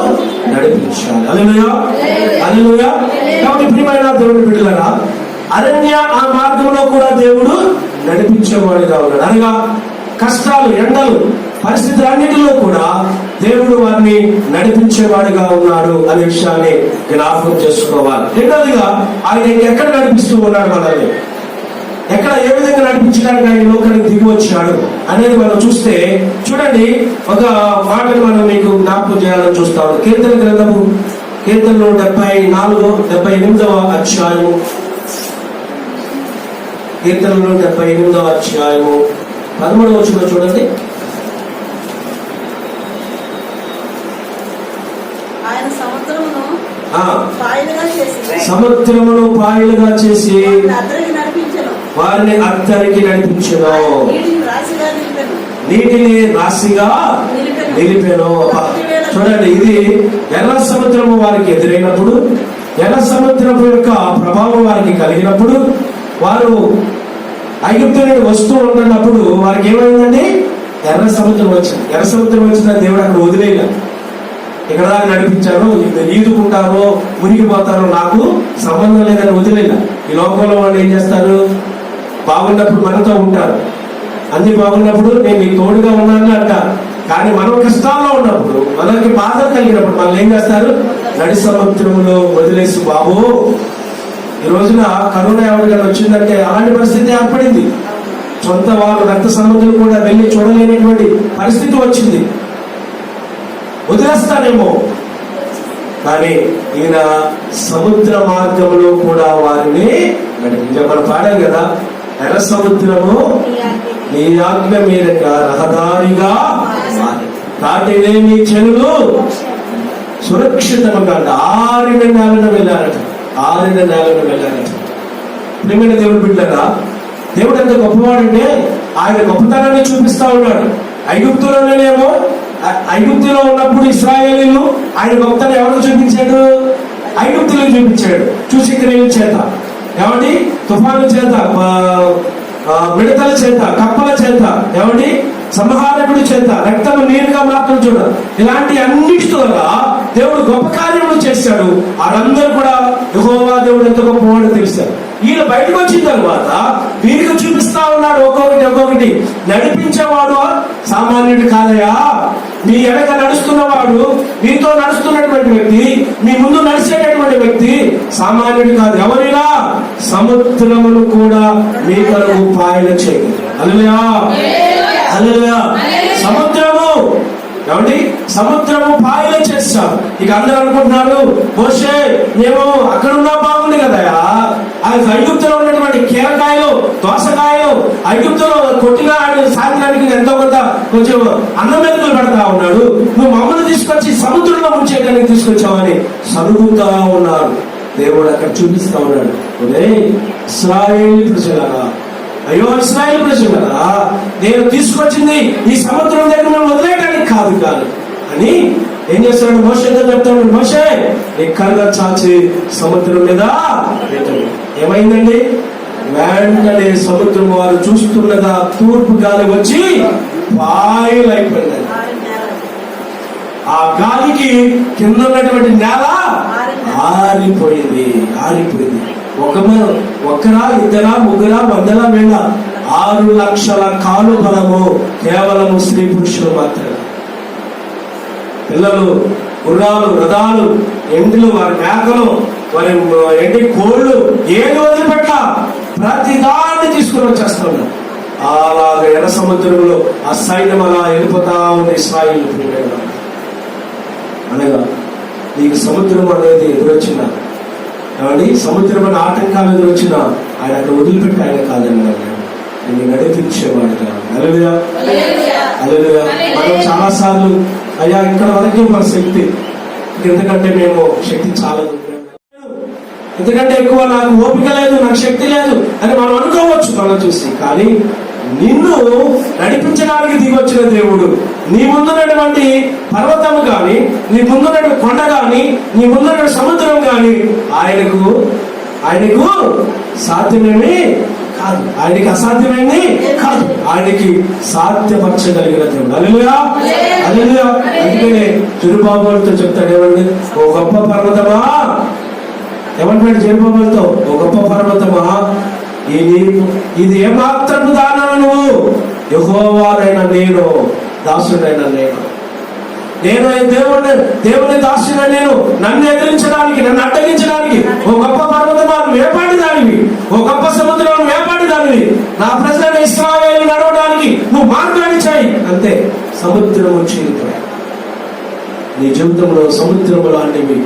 నడిపించాలి. హల్లెలూయా, హల్లెలూయా. కాబట్టి ప్రియమైన దేవుని బిడ్డలారా, అరణ్య ఆ మార్గంలో కూడా దేవుడు నడిపించేవాడిగా ఉన్నాడు. అనగా కష్టాలు, ఎండలు, పరిస్థితులన్నిటిలో కూడా దేవుడు వారిని నడిపించేవాడిగా ఉన్నాడు అనే విషయాన్ని జ్ఞాపకం చేసుకోవాలి. రెండవదిగా ఆయన ఎక్కడ నడిపిస్తూ ఉన్నాడు మనల్ని, ఎక్కడ ఏ విధంగా నడిపించడానికి ఆయన లోకానికి దిగి వచ్చాడు అనేది మనం చూస్తే, చూడండి ఒక మాటను మనం మీకు జ్ఞాపకం చేయాలని చూస్తాము. కీర్తన గ్రంథము, కీర్తనలు 78వ అధ్యాయము, కీర్తనలు 78వ అధ్యాయము 13వ వచనం చూడండి. సముద్రమును పాయలుగా చేసి వారిని అద్దరికి నడిపించెను, నీటిని రాశిగా నిలిపెను. చూడండి, ఇది ఎర్ర సముద్రము వారికి ఎదురైనప్పుడు, ఎర్ర సముద్రము యొక్క ప్రభావం వారికి కలిగినప్పుడు, వారు ఐగుప్తు నుండి వస్తూ ఉంటున్నప్పుడు వారికి ఏమైందండి? ఎర్ర సముద్రం వచ్చింది. ఎర్ర సముద్రం వచ్చిన దేవుడు అక్కడ వదిలేయలే. ఇక్కడ దాకా నడిపించారు, ఈదుకుంటారో మునిగిపోతారో నాకు సంబంధం లేదని వదిలేలా. ఈ లోకంలో వాళ్ళు ఏం చేస్తారు, బాగున్నప్పుడు మనతో ఉంటారు, అన్ని బాగున్నప్పుడు నేను నీకు తోడుగా ఉన్నాను అంటారు. కానీ మనం కష్టాల్లో ఉన్నప్పుడు, మనకి బాధలు కలిగినప్పుడు వాళ్ళు ఏం చేస్తారు, నడి సముద్రంలో వదిలేసి బాబు. ఈ రోజున కరోనా ఎవరికైనా వచ్చిందంటే అలాంటి పరిస్థితి ఏర్పడింది. సొంత వారు రక్త సంబంధులు కూడా వెళ్ళి చూడలేనటువంటి పరిస్థితి వచ్చింది. వదిలేస్తానేమో, కానీ ఈయన సముద్ర మార్గంలో కూడా వారిని నడిపించారు. మనం పాడాం కదా, ఎర్ర సముద్రము నీ ఆజ్ఞ మీదక రహదారిగా దాటిలేని చెరువులు సురక్షితంగా ఆరిన నేలను వెళ్ళారట. ప్రియమైన దేవుడు బిడ్డగా, దేవుడు ఎంత గొప్పవాడంటే ఆయన గొప్పతనాన్ని చూపిస్తా ఉన్నాడు. ఐగుప్తులో ఉన్నప్పుడు ఇశ్రాయేలీలు ఆయన గొప్పతనం ఎవరికి చూపించాడు, ఐగుప్తులకు చూపించాడు. చూసి క్రియల చేత, ఏమండి, తుఫాను చేత, మిడతల చేత, కప్పల చేత, ఏమండి, సంహారకుడి చేత, రక్తం నీరుగా మార్చడం చూడ, ఇలాంటి అన్నిటి ద్వారా దేవుడు గొప్ప కార్యములు చేశాడు. వాళ్ళందరూ కూడా యెహోవా దేవుడు ఎంత గొప్పవాడో తెలుస్తారు. ఈయన బయటకు వచ్చిన తర్వాత వీరికి చూపిస్తా ఉన్నాడు ఒక్కొక్కటి. నడిపించేవాడు సామాన్యుడు కాదయా, మీ వెనక నడుస్తున్నవాడు, మీతో నడుస్తున్నటువంటి వ్యక్తి, మీ ముందు నడిచేటటువంటి వ్యక్తి సామాన్యుడు కాదు. ఎవరైనా సముద్రమును కూడా మీ కొరకు పాయన చేయగలరు. హల్లెలూయా, హల్లెలూయా. సముద్రము, ఏమండి, సముద్రము పాయన చేస్తాం. ఇక అందరూ అనుకుంటున్నారు, మోషే మేము అక్కడ ఉన్నా బాగుంది కదయా, ఐగుప్తులో ఉన్నటువంటి కీరకాయలు, దోసకాయలు ఐగుప్తులో కొట్టినా ఆయన సాయంత్రానికి ఎంతో కొంత కొంచెం అన్నం మెతుకులు పెడతా ఉన్నాడు, నువ్వు మమ్మల్ని తీసుకొచ్చి సముద్రంలో ముంచేయడానికి తీసుకొచ్చావని సరుగుతా ఉన్నారు. దేవుడు అక్కడ చూపిస్తా ఉన్నాడు, ఇశ్రాయేలు ప్రజలారా, అయ్యో ఇశ్రాయేలు ప్రజలారా, నేను తీసుకొచ్చింది ఈ సముద్రం దగ్గర మనం వదిలేయడానికి కాదు అని ఏం చేస్తున్నాడు, మోషేతో చెప్తాడు, మోషే ఎక్కడగా చాచి సముద్రం మీద పెట్టాడు. ఏమైందండి, వెంటనే సముద్రం వారు చూస్తున్నదా తూర్పు గాలి వచ్చి పాయలైపోయింది. ఆ గాలికి కింద ఉన్నటువంటి నేల ఆరిపోయింది. ఒకరా, ఇద్దరా, ముగ్గురా, వందలా, వేళ 6 లక్షల కాలు బలము కేవలము స్త్రీ పురుషులు మాత్రమే. పిల్లలు, గుర్రాలు, రథాలు, ఎండ్లు, వారి మేకలు, వారి ఎండి కోళ్ళు ఏది వదిలిపెట్ట ప్రతి దాన్ని తీసుకుని వచ్చేస్తున్నాడు. అలాగే ఎర్ర సముద్రంలో ఆ సైన్యం అలా వెళ్ళిపోతా ఉంది. ఇశ్రాయేలు అనగా నీకు సముద్రం అనేది ఎదురొచ్చినా, ఏమండి, సముద్రం అనే ఆటంకాలు ఎదురొచ్చినా ఆయన అక్కడ వదిలిపెట్టి ఆయన కాదని నేను నడిపించేవాడుగా. హల్లెలూయా, హల్లెలూయా. మనం చాలా సార్లు అయ్యా ఇక్కడ వరకే మన శక్తి, ఎందుకంటే మేము శక్తి చాలదు, ఎందుకంటే ఎక్కువ నాకు ఓపిక లేదు, నాకు శక్తి లేదు అని మనం అనుకోవచ్చు మనం చూసి. కానీ నిన్ను నడిపించడానికి దిగొచ్చిన దేవుడు, నీ ముందున్నటువంటి పర్వతము గాని, నీ ముందున్నటువంటి కొండ గాని, నీ ముందున్నటువంటి సముద్రం గాని ఆయనకు సాధ్యమేమి కాదు, ఆయనకి అసాధ్యమైంది కాదు, ఆయనకి సాధ్యపరచగలిగిన దేవుడు. హల్లెలూయా, హల్లెలూయా. అందుకనే జెరుబాబెలుతో చెప్తాడు, ఏమండి, ఓ గొప్ప పర్వతమా, ఏమంటాడు జెరుబాబెలుతో, ఓ గొప్ప పర్వతమా, ఇది ఏమాత్రపు దానము నువ్వు, యెహోవానైన నేను, దాసుడైన నేను దేవుని దాసుడైన నేను, నన్ను ఎదిరించడానికి, నన్ను అడ్డగించడానికి ఓ గొప్ప పర్వతమా వేపాడి దానివి, ఓ గొప్ప సముద్రం వేపాడి దానివి, నా ప్రజలైన ఇశ్రాయేలు నడవడానికి నువ్వు మార్గాన్ని చేయి. అంతే, సముద్రం చీలిపోయా. నీ జీవితంలో సముద్రము లాంటివి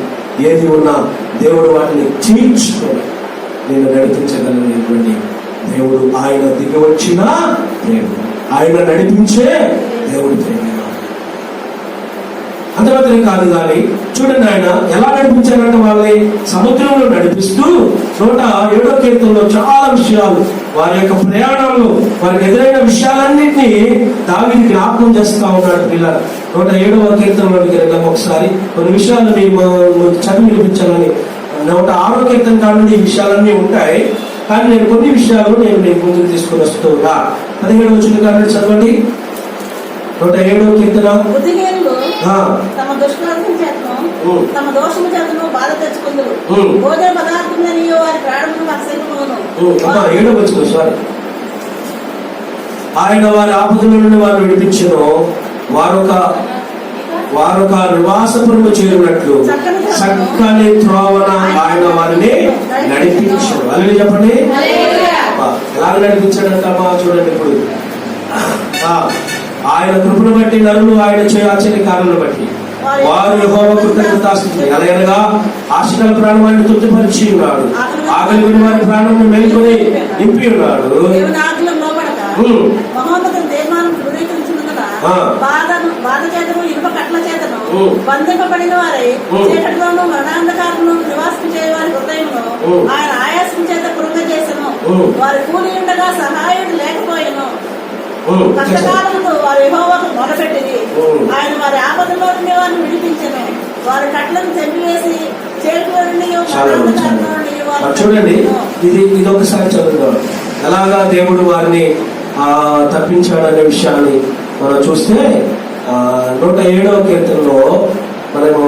ఏది ఉన్నా దేవుడు వాటిని చీల్చుకొని నేను నడిపించగలిగినటువంటి దేవుడు. ఆయన దిగి వచ్చిన దేవుడు, ఆయన నడిపించే దేవుడు. అంతమాత్రమే కాదు కానీ చూడండి, ఆయన ఎలా నడిపించారంటే వాళ్ళని సముద్రంలో నడిపిస్తూ 107వ కీర్తనలో చాలా విషయాలు, వారి యొక్క ప్రయాణంలో వారికి ఎదురైన విషయాలన్నింటినీ దావీదు జ్ఞాపకం చేస్తూ ఉన్నాడు. పిల్లలు 107వ కీర్తనలోకి వెళ్ళాం. ఒకసారి కొన్ని విషయాలు మేము చదివి వినిపించాలని, 106వ కీర్తన కానుండి ఈ విషయాలన్నీ ఉంటాయి, కానీ నేను కొన్ని విషయాలు నేను ముందుకు తీసుకుని వస్తూ ఉన్నా. 17వ వచనం కానుండి చదవండి. 107వ కీర్తన. బుద్ధిహీనులు ఆ, తమ దుష్కృత్యం చేతను తమ దోషము చేతను బాధ తెచ్చుకుందరు. ఉమ్. భోజన పదార్థములని వారి ప్రాణమును అసహ్యమును. అమ్మా 7వ వచనం సారీ. ఆయన వారి ఆపదల నుండి వారు విడిపించెను, వారొక నివాసపురము చేరినట్లు చక్కని త్రోవన ఆయన వారిని నడిపించాడు. అలాగే చెప్పండి. అబ్బా, ఎలా నడిపించాడంటమ్మా చూడండి. ఇప్పుడు ఆయన కృపను బట్టి నరులు ఆయన చేయ ఆశ్చర్య కార్యాలను బట్టి వారు యెహోవా కృతజ్ఞతాస్తుతి అలాగనగా ఆశగల ప్రాణాన్ని తృప్తిపరిచి ఉన్నాడు, ఆకలి వారి ప్రాణాన్ని మేల్కొని నింపి ఉన్నాడు. దేవుని ఆజ్ఞలకు లోబడక మహోన్నతుని తీర్మానం ధృవీకరించినందున బాధ చేతను ఇనుప కట్ల చేతను బంధింపబడిన వారై చీకటిలోను మరణాంధకారంలో నివాసం చేయ వారి హృదయమును ఆయన ఆయాసం చేత కృంగజేసెను. వారి కూలి ఉండగా సహాయుడు లేకపోయెను. కష్టకాలంతో వారు యెహోవాకు మొరపెట్టిరి, ఆయన వారి ఆపదలో నుండి వారిని విడిపించెను. వారి కట్లను తెంపివేసి చేతుల నుండి చూడండి. ఇది ఒకసారి చదువుతాం. ఎలాగా దేవుడు వారిని తప్పించాడనే విషయాన్ని మనం చూస్తే 107వ కీర్తనలో మనము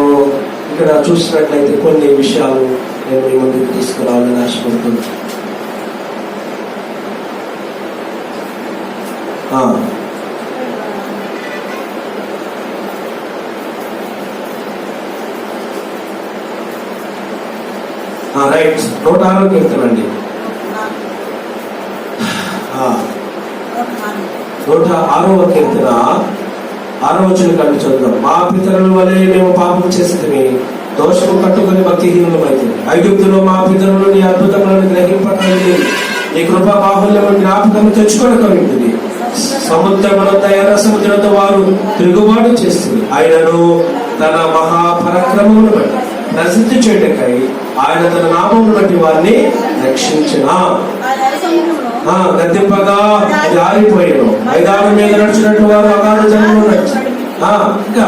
ఇక్కడ చూసినట్లయితే కొన్ని విషయాలు నేను మీ ముందుకు తీసుకురావాలని ఆశపడుతున్నాను. రైట్. 106వ కీర్తన అండి. 106వ కీర్తన 6వ వచనం కంటే చదువుదాం. మా పితరుల వలె మేము పాపం చేస్తే దోషము కట్టుకుని భక్తిహీనులమైతే ఐగుప్తులో మా పితరులు నీ అద్భుతములను గ్రహింపగలిగి నీ కృపా బాహుల్యము జ్ఞాపకం తెచ్చుకోనకలిగింది. సముద్రముల ఎర్ర సముద్రంతో వారు తిరుగుబాటు చేస్తుంది. ఆయనను తన మహాపరాక్రమమును బట్టి ప్రసిద్ధి చేయటకై ఆయన తన నామమును బట్టి వారిని రక్షించిన గద్దెంపగా జారిపోయాను. మైదానం మీద నడిచినట్టు వారు అగాధ జలంలో నడిచారు. ఇంకా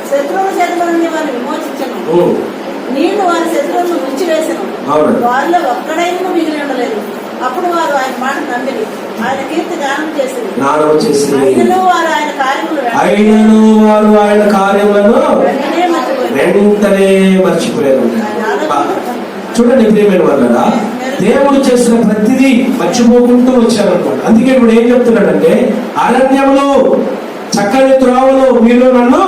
శత్రువుల చేతుల నుండి వారిని విమోచించను. నీళ్లు వారి శత్రువులను ముంచివేసను. వారిలో ఒక్కడైనా మిగిలి ఉండలేదు. అప్పుడు వారు ఆయన మాట నమ్మిరి, ఆయన కీర్తి గానం చేసింది. అయినను వారు ఆయన కార్యములను వెంటనే మర్చిపోయారు. చూడండి ప్రియమైన వాళ్ళరా, దేవుడు చేసిన ప్రతిదీ మర్చిపోకుంటూ వచ్చారనమాట. అందుకే ఇప్పుడు ఏం చెప్తున్నాడంటే, అరణ్యంలో చక్కని త్రోవలో మీరు నన్ను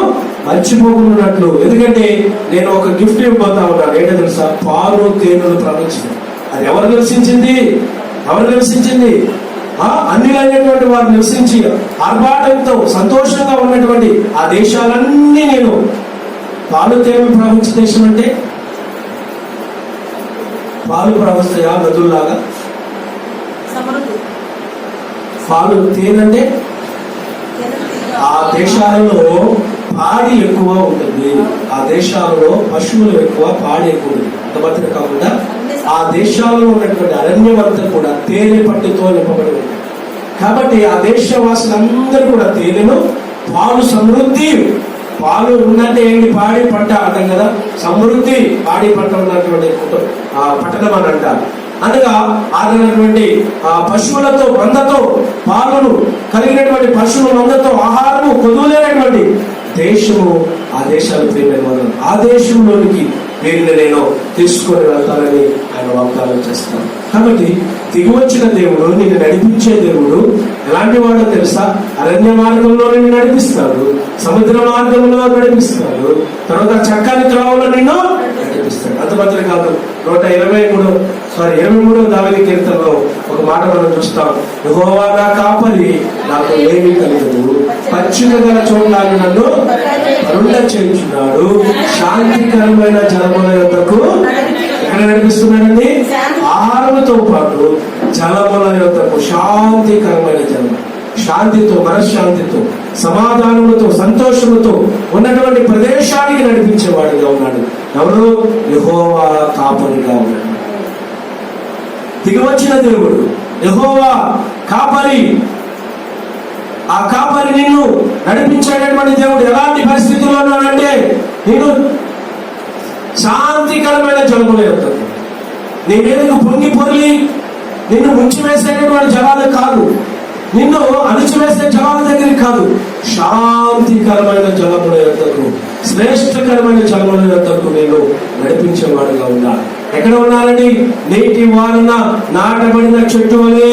మర్చిపోకున్నట్లు. ఎందుకంటే నేను ఒక గిఫ్ట్ ఇవ్వబోతా ఉన్నాను. ఏంటో తెలుసా? పాలు తేనెలు ప్రవహించింది. అది ఎవరు నివసించింది? అన్యులైనటువంటి వారు నివసించి ఆర్భాటంతో సంతోషంగా ఉన్నటువంటి ఆ దేశాలన్నీ నేను పాలు తేనెలు ప్రవహించే దేశం అంటే పాలు ప్రవహిస్తాయా నదుల్లాగా? పాలు తేనంటే ఆ దేశాలలో పాడి ఎక్కువ ఉంటుంది. ఆ దేశాలలో పశువులు ఎక్కువ, పాడి ఎక్కువ ఉంటుంది. అంత మాత్రమే కాకుండా ఆ దేశాలలో ఉన్నటువంటి అరణ్యం అంతా కూడా తేనె పట్టుతో నింపబడి ఉంది. కాబట్టి ఆ దేశవాసులందరూ కూడా తేనెను, పాలు సమృద్ధి, పాలు ఉన్నట్టే ఏంటి పాడి పంట అంటాం కదా, సమృద్ధి పాడి పంట ఉన్నటువంటి పట్టణం అని అంటారు. అనగా ఆడినటువంటి పశువులతో మందతో పాలను కలిగినటువంటి పశువుల మందతో ఆహారము కొదువులేనటువంటి దేశము ఆ దేశాలు ప్రియమైన వాళ్ళు. ఆ దేశంలోనికి వీరిని నేను తీసుకొని వెళ్తానని ఆయన వాగ్దానం చేస్తాను. కాబట్టి దిగువచ్చిన దేవుడు, నిన్ను నడిపించే దేవుడు ఎలాంటి వాడో తెలుసా? అరణ్య మార్గంలో నిన్ను నడిపిస్తాడు, సముద్ర మార్గంలో నడిపిస్తాడు, తర్వాత చక్కని త్రోవలో నిన్ను నడిపిస్తాడు. అంత మాత్రం కాదు, 123వ దావీదు కీర్తనలో ఒక మాట మనం చూస్తాం. యెహోవా నా కాపరి, నాకు ఏమీ కలగదు, పచ్చిక గల చోట్ల నన్ను అరుణ చేయించున్నాడు, శాంతికరమైన జలముల యొద్దకు ఎక్కడ నడిపిస్తున్నాడండి? ఆహారముతో పాటు జలముల యొద్దకు, శాంతికరమైన జలం, శాంతితో, మనశ్శాంతితో, సమాధానముతో, సంతోషముతో ఉన్నటువంటి ప్రదేశానికి నడిపించేవాడిగా ఉన్నాడు. ఎవరు? యెహోవా కాపరిగా ఉన్నాడు. దిగివచ్చిన దేవుడు యెహోవా కాపరి. ఆ కాపరి నిన్ను నడిపించేటటువంటి దేవుడు ఎలాంటి పరిస్థితుల్లో ఉన్నాడంటే, నేను శాంతికరమైన జలముల యొద్దకు, నీ మీదకు పొంగి పొర్లి నిన్ను ముంచి వేసేటటువంటి జలాలు కాదు, నిన్ను అణిచివేసే జలాల దగ్గరికి కాదు, శాంతికరమైన జలముల యొద్దకు, శ్రేష్టకరమైన జలముల యొద్దకు నేను నడిపించేవాడుగా ఉన్నాను. ఎక్కడ ఉన్నారండి? నీటి వారున నాటబడిన చెట్టు వలె,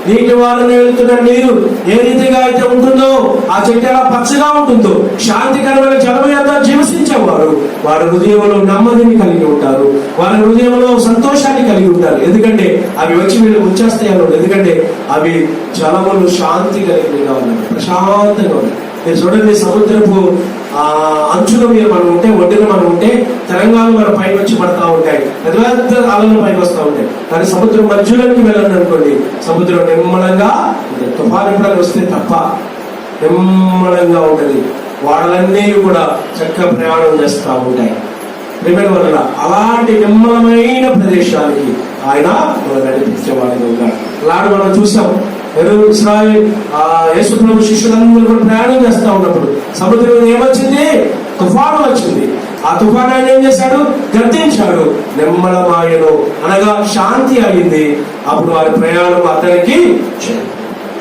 నీటి వారున వెళ్తున్న నీరు ఏ రీతిగా అయితే ఉంటుందో, ఆ చెట్టు ఎలా పచ్చగా ఉంటుందో, శాంతికరమైన జలము యొక్క జీవసించేవారు వారి హృదయంలో నెమ్మదిని కలిగి ఉంటారు, వారి హృదయంలో సంతోషాన్ని కలిగి ఉంటారు. ఎందుకంటే అవి వచ్చి వీళ్ళు ముంచేస్తాయి అన్నాడు. ఎందుకంటే అవి జలములు శాంతి కలిగినగా ఉన్నాయి, ప్రశాంతంగా ఉన్నాయి. మీరు చూడండి, సముద్రపు అంచులో మనం ఉంటే, ఒడ్డున మనం ఉంటే తెలంగాణ మన పైకి వచ్చి పడతా ఉంటాయి, పెద్ద పెద్ద అలలు పైకి వస్తూ ఉంటాయి. కానీ సముద్రం మధ్యలోకి వెళ్ళండి అనుకోండి, సముద్రం నిమ్మలంగా, తుఫాను ఎప్పుడైనా వస్తే తప్ప నిమ్మలంగా ఉంటుంది. వాడలన్నీ కూడా చక్కగా ప్రయాణం చేస్తూ ఉంటాయి. ప్రియమైన వల్ల అలాంటి నిమ్మలమైన ప్రదేశానికి ఆయన మనం నడిపించేవాడిగా ఉన్నాడు. అలాంటి మనం చూసాం. ఇశ్రాయేల్ యేసు ప్రభు శిష్యులందరూ కూడా ప్రయాణం చేస్తూ ఉన్నప్పుడు సముద్రం మీద ఏమొచ్చింది? తుఫాను వచ్చింది. ఆ తుఫాను ఆయన ఏం చేశాడు? గద్దించాడు, నిమ్మలమాయను అనగా శాంతి అయింది. అప్పుడు వారి ప్రయాణం అతనికి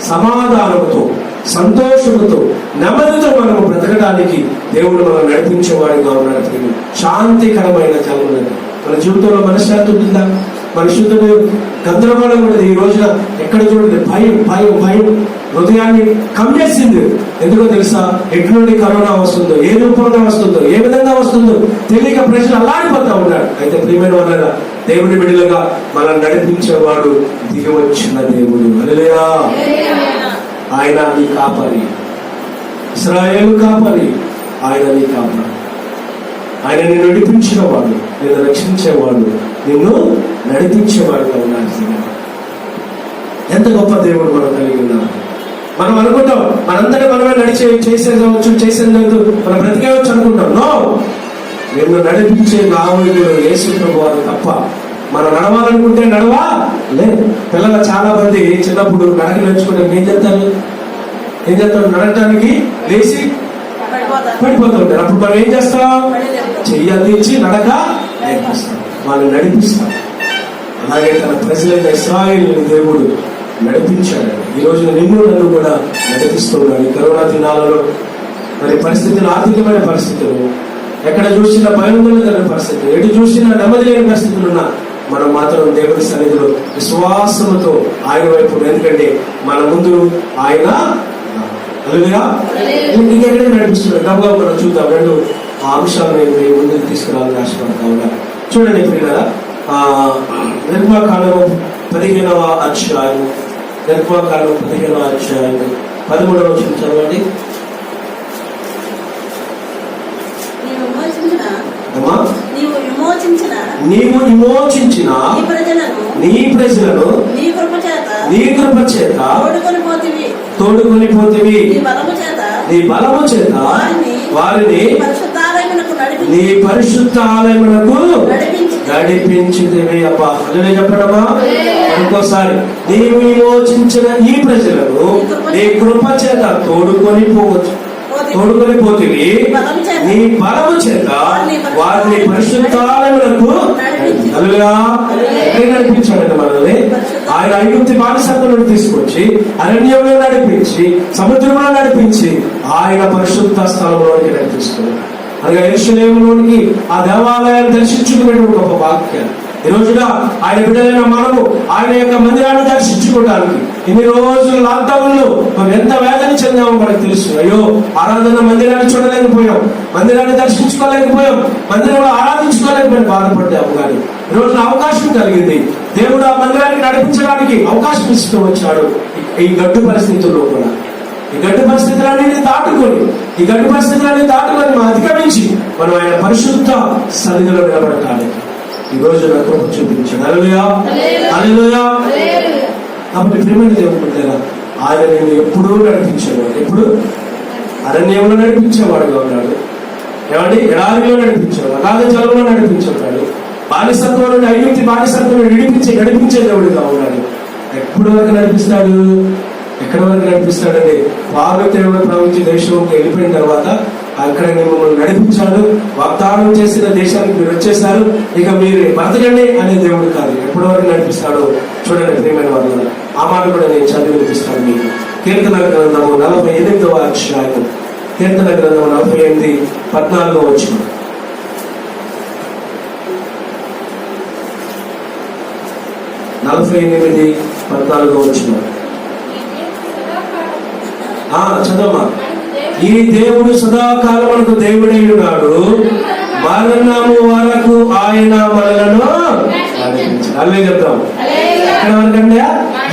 సమాధానంతో, సంతోషంతో, నెమ్మదితో మనము బ్రతకడానికి దేవుడు మనం నడిపించేవాడిగా ఉన్నాడు. శాంతికరమైన జలములని మన జీవితంలో మనశ్శాంతి ఉంటుందా? మన శుద్ధుడు గందరగోళం ఉండదు. ఈ రోజున ఎక్కడ చూడండి భయం భయం భయం హృదయాన్ని కమ్మేసింది. ఎందుకో తెలుసా? ఎటు నుండి కరోనా వస్తుందో, ఏ రూపంగా వస్తుందో, ఏ విధంగా వస్తుందో తెలియక ప్రజలు అలాడిపోతా ఉన్నాడు. అయితే ప్రియమైన వాళ్ళ దేవుని బిడ్డలుగా మనం నడిపించేవాడు దిగి వచ్చిన దేవుడు. హల్లెలూయా! ఆయన నీ కాపరి, ఇశ్రాయేలు కాపరి, ఆయన నీ కాపరి. ఆయన నిన్ను నడిపించిన వాడు, నిన్ను రక్షించేవాడు, నిన్ను నడిపించేవాడుగా ఉన్నాడు. ఎంత గొప్ప దేవుడు మనం కలిగి ఉన్నాం. మనం అనుకుంటాం మనందరూ మనమే చేసేది మనం బ్రతికేయవచ్చు అనుకుంటాం. నో, నిన్ను నడిపించే నాయకుడు యేసు ప్రభువారు తప్ప మనం నడవాలనుకుంటే నడవా లేదు. పిల్లలు చాలా మంది చిన్నప్పుడు నడక నేర్చుకుంటే ఏం చేస్తారు? నడటానికి లేచి పడిపోతూ ఉంటారు. అప్పుడు మనం ఏం చేస్తాం? చెయ్యి అందించి నడక నేర్పిస్తాం, వాళ్ళు నడిపిస్తాం. అలాగే తన ప్రజలైన ఇశ్రాయేలుని దేవుడు నడిపించాడు. ఈ రోజు నిన్ను నన్ను కూడా నడిపిస్తున్నాడు. ఈ కరోనా దినాలలో మరి పరిస్థితులు, ఆర్థికమైన పరిస్థితులు, ఎక్కడ చూసినా భయంకరమైన పరిస్థితులు, ఎటు చూసినా నెమ్మది లేని పరిస్థితులున్నా మనం మాత్రం దేవుడి సన్నిధిలో విశ్వాసముతో ఆయన వైపు, ఎందుకంటే మన ముందు ఆయన ఇంకెక్కడే నడిపిస్తున్నాడు. డబ్బుగా మనం చూద్దాం. రెండు అంశాలు నేను ముందుకు తీసుకురావాలని ఆశపడతా ఉన్నా. చూడండి ఇప్పుడు నిర్మాకాండము 15వ అధ్యాయం, నిర్మాకాండము 15వ అధ్యాయం 13వ వచనం చదవండి. నీవు విమోచించిన నీ ప్రజలను నీ కృప చేత తోడుకొని పోతివి, నీ బలము చేత వారిని నీ పరిశుద్ధాలయమునకు నడిపించితివి. అబ్బా, అదే చెప్పడమా? ఇంకోసారి, నీవు విమోచించిన ఈ ప్రజలను నీ కృప చేత తోడుకొని పోతివి, నీ బలము చేత వారిని పరిశుద్ధాలయమునకు నడిపించాడు. మనల్ని ఆయన ఐగుప్తు బానిసత్వం నుండి తీసుకొచ్చి అరణ్యంలో నడిపించి, సముద్రంలో నడిపించి ఆయన పరిశుద్ధ స్థలంలోనికి నడిపిస్తున్నాడు. అనగా యెరూషలేములోనికి ఆ దేవాలయాన్ని దర్శించుకునేటువంటి గొప్ప వాక్యం. ఈ రోజున ఆయన బిడ్డలైన మనము ఆయన యొక్క మందిరాన్ని దర్శించుకోవడానికి ఇన్ని రోజులు లాక్డౌన్ లో మనం ఎంత వేదన చెందామో మనకు తెలుసు. అయ్యో, ఆరాధన మందిరాన్ని చూడలేకపోయాం, మందిరాన్ని దర్శించుకోలేకపోయాం, మందిరంలో ఆరాధించుకోలేకపోయాం, బాధపడ్డాము. కానీ ఈ రోజున అవకాశం కలిగింది. దేవుడు ఆ మందిరాన్ని నడిపించడానికి అవకాశం ఇస్తూ వచ్చాడు. ఈ గడ్డు పరిస్థితుల్లో కూడా, ఈ గడ్డు పరిస్థితులన్నీ దాటుకొని మనం అధిగమించి మనం ఆయన పరిశుద్ధ సన్నిధిలో నిలబడటానికి ఈ రోజు నా కృప చూపించాడు. హల్లెలూయా, హల్లెలూయా. కాబట్టి ప్రియమైన దేవుడు బిడ్డలారా, ఆయన నేను ఎప్పుడూ నడిపించేవాడు. ఎప్పుడు అరణ్యంలో నడిపించేవాడుగా ఉన్నాడు. ఏమండి, ఎడారిలో నడిపించేవాడు, అగాధ జలంలో నడిపించేవాడు, బానిసత్వం నుండి ఐగుప్తు బానిసత్వం నడిపించే దేవుడిగా ఉన్నాడు. ఎప్పుడు వరకు నడిపిస్తాడు? ఎక్కడి వరకు నడిపిస్తాడండి? పార్వతీయుడు ప్రవచించి దేశంలోకి వెళ్ళిపోయిన తర్వాత అక్కడ మిమ్మల్ని నడిపించాడు. వాగ్దానం చేసిన దేశానికి మీరు వచ్చేసారు, ఇక మీరు బ్రతకండి అనే దేవుడు కాదు. ఎప్పటి వరకు నడిపిస్తాడో చూడండి ప్రియమైన వాళ్ళు. ఆ మాట కూడా నేను చదివి వినిపిస్తాను మీకు. కీర్తన గ్రంథము 48వ అధ్యాయం, కీర్తన గ్రంథము 48 14వ వచనం. చదవమ్మా. ఈ దేవుడు సదాకాలమునకు దేవుడై ఉన్నాడు, మరణము వరకు ఆయన మనలను అల్లే చెప్తాం. ఎక్కడ వరకంటే